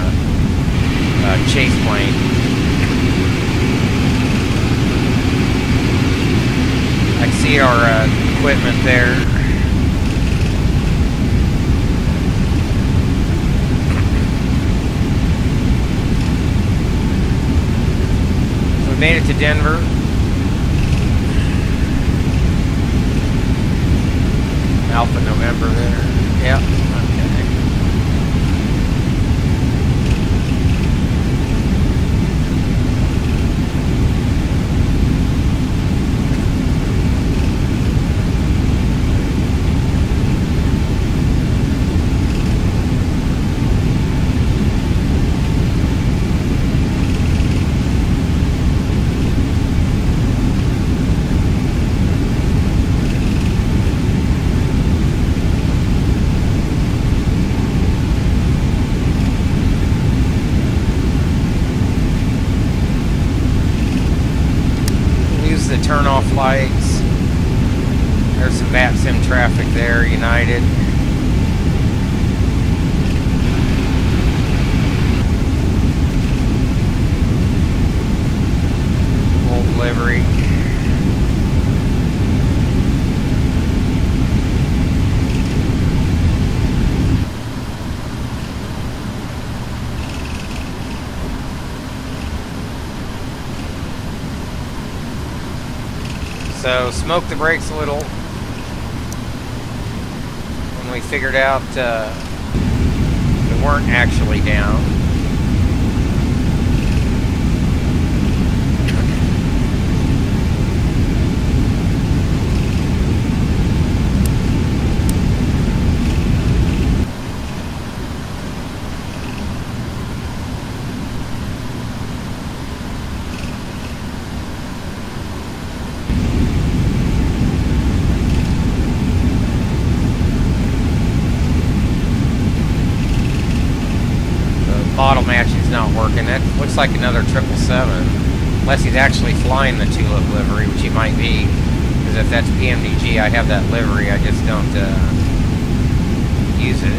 chase plane. I see our equipment there. made it to Denver. Alpha November there. Yep. Okay. Turn off lights. There's some Vatsim traffic there, United. Old livery. So smoked the brakes a little when we figured out they weren't actually down. Bottle matching's not working. That looks like another 777, unless he's actually flying the tulip livery, which he might be. Because if that's PMDG, I have that livery. I just don't use it.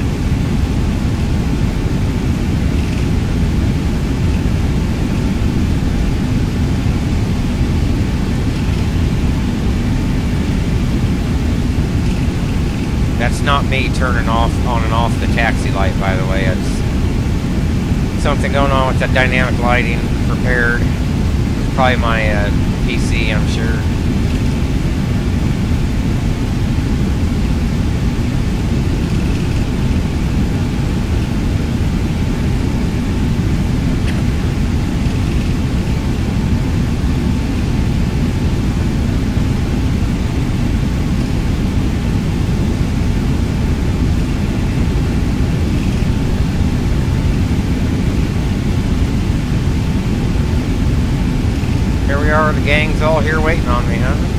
That's not me turning off on and off the taxi light, by the way. It's something going on with that dynamic lighting prepared. It's probably my PC, I'm sure. The gang's all here waiting on me, huh?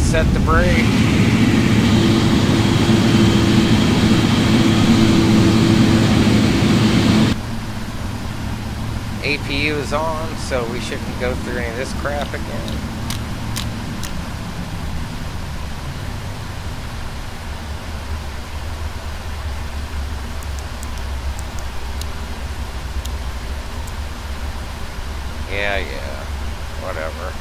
Set the brake. APU is on, so we shouldn't go through any of this crap again. Yeah, whatever.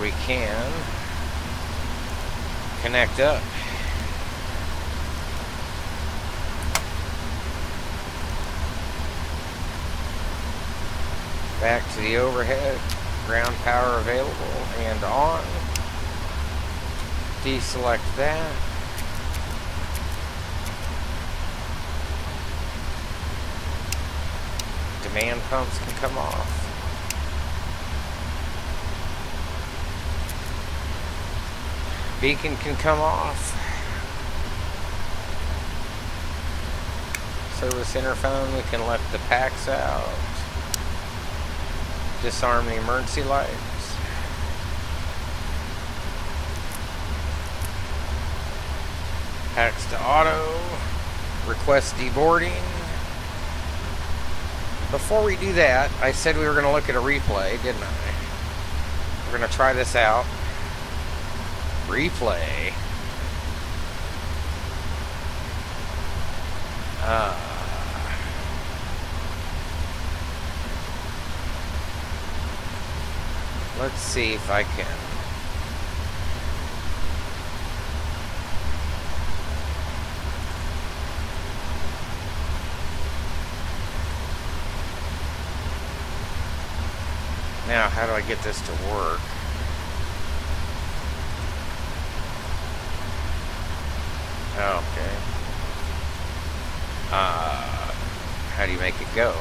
We can connect up. Back to the overhead, ground power available and on. Deselect that. Demand pumps can come off. Beacon can come off. Service interphone, we can let the packs out. Disarm the emergency lights. Packs to auto. Request deboarding. Before we do that, I said we were going to look at a replay, didn't I? We're going to try this out. Replay. Let's see if I can. Now, how do I get this to work? Okay. How do you make it go?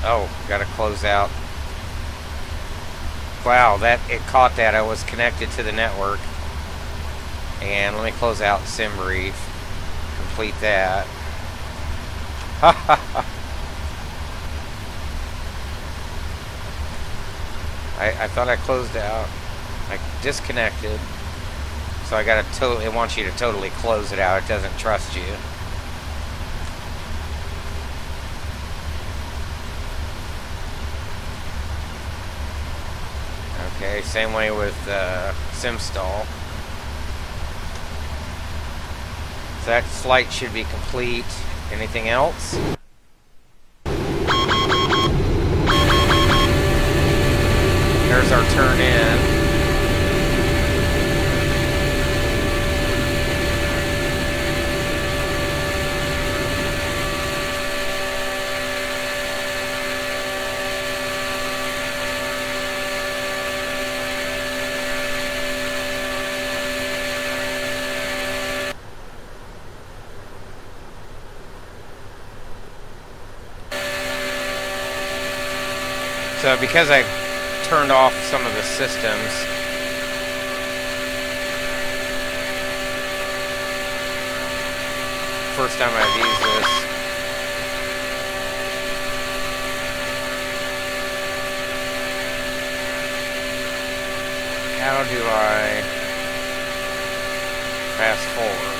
Oh, gotta close out. Wow, it caught that. I was connected to the network. And let me close out SimBrief. Complete that. I thought I closed out. I disconnected. So I gotta it wants you to totally close it out. It doesn't trust you. Okay, same way with SimStall. So that flight should be complete. Anything else? There's our turn in. So because I turned off some of the systems, first time I've used this, how do I fast forward?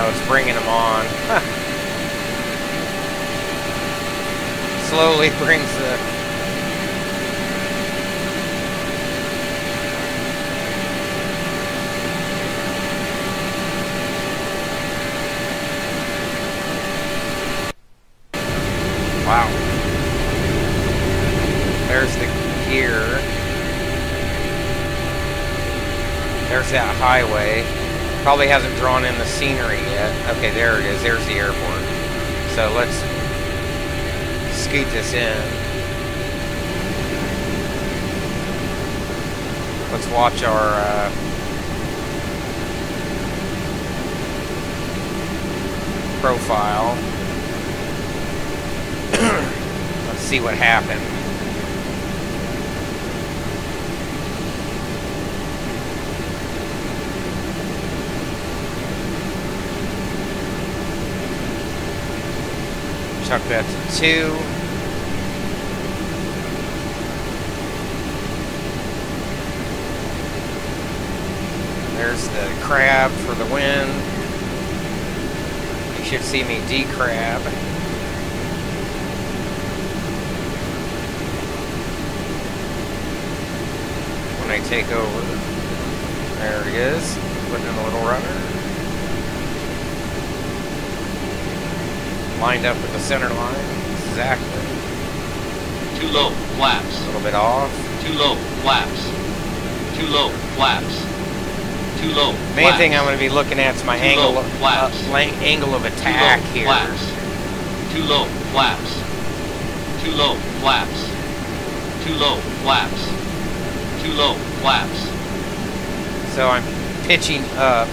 Oh, it's bringing them on. Slowly brings the... Wow. There's the gear. There's that highway. Probably hasn't drawn in the scenery yet. Okay, there it is. There's the airport. So let's scoot this in. Let's watch our profile. Let's see what happened. Chuck that to 2. There's the crab for the wind. You should see me decrab. take over. There it is. Putting in a little rudder. Lined up with the center line. Exactly.
Too low, flaps.
A little bit off.
Too low, flaps. Too low, flaps. Too low,
Main thing I'm going to be looking at is my angle of attack here.
Flaps. Too low, flaps. Too low, flaps. Too low, flaps. Too low, flaps.
So I'm pitching up.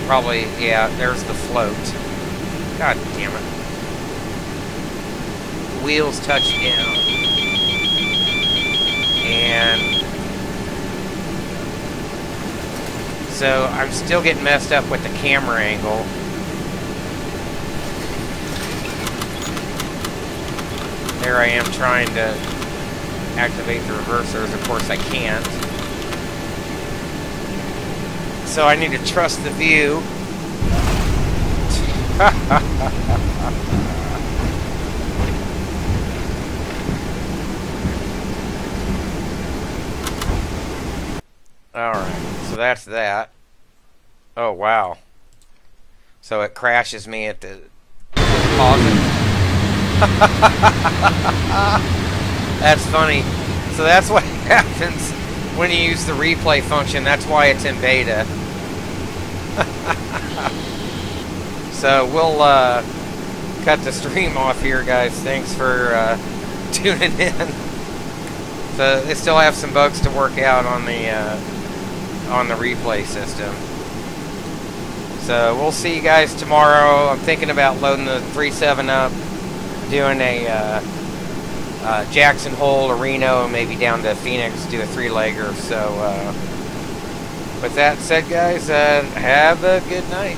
Probably, yeah, there's the float. God damn it. The wheels touch down. And so I'm still getting messed up with the camera angle. There I am trying to activate the reversers. Of course I can't. So I need to trust the view. Alright, so that's that. Oh, wow. So it crashes me at the pause. That's funny. So that's what happens when you use the replay function. That's why it's in beta. So we'll cut the stream off here, guys. Thanks for tuning in. So they still have some bugs to work out on the replay system. So we'll see you guys tomorrow. I'm thinking about loading the 3.7 up, doing a Jackson Hole to Reno, and maybe down to Phoenix, do a 3-legger. So with that said, guys, have a good night.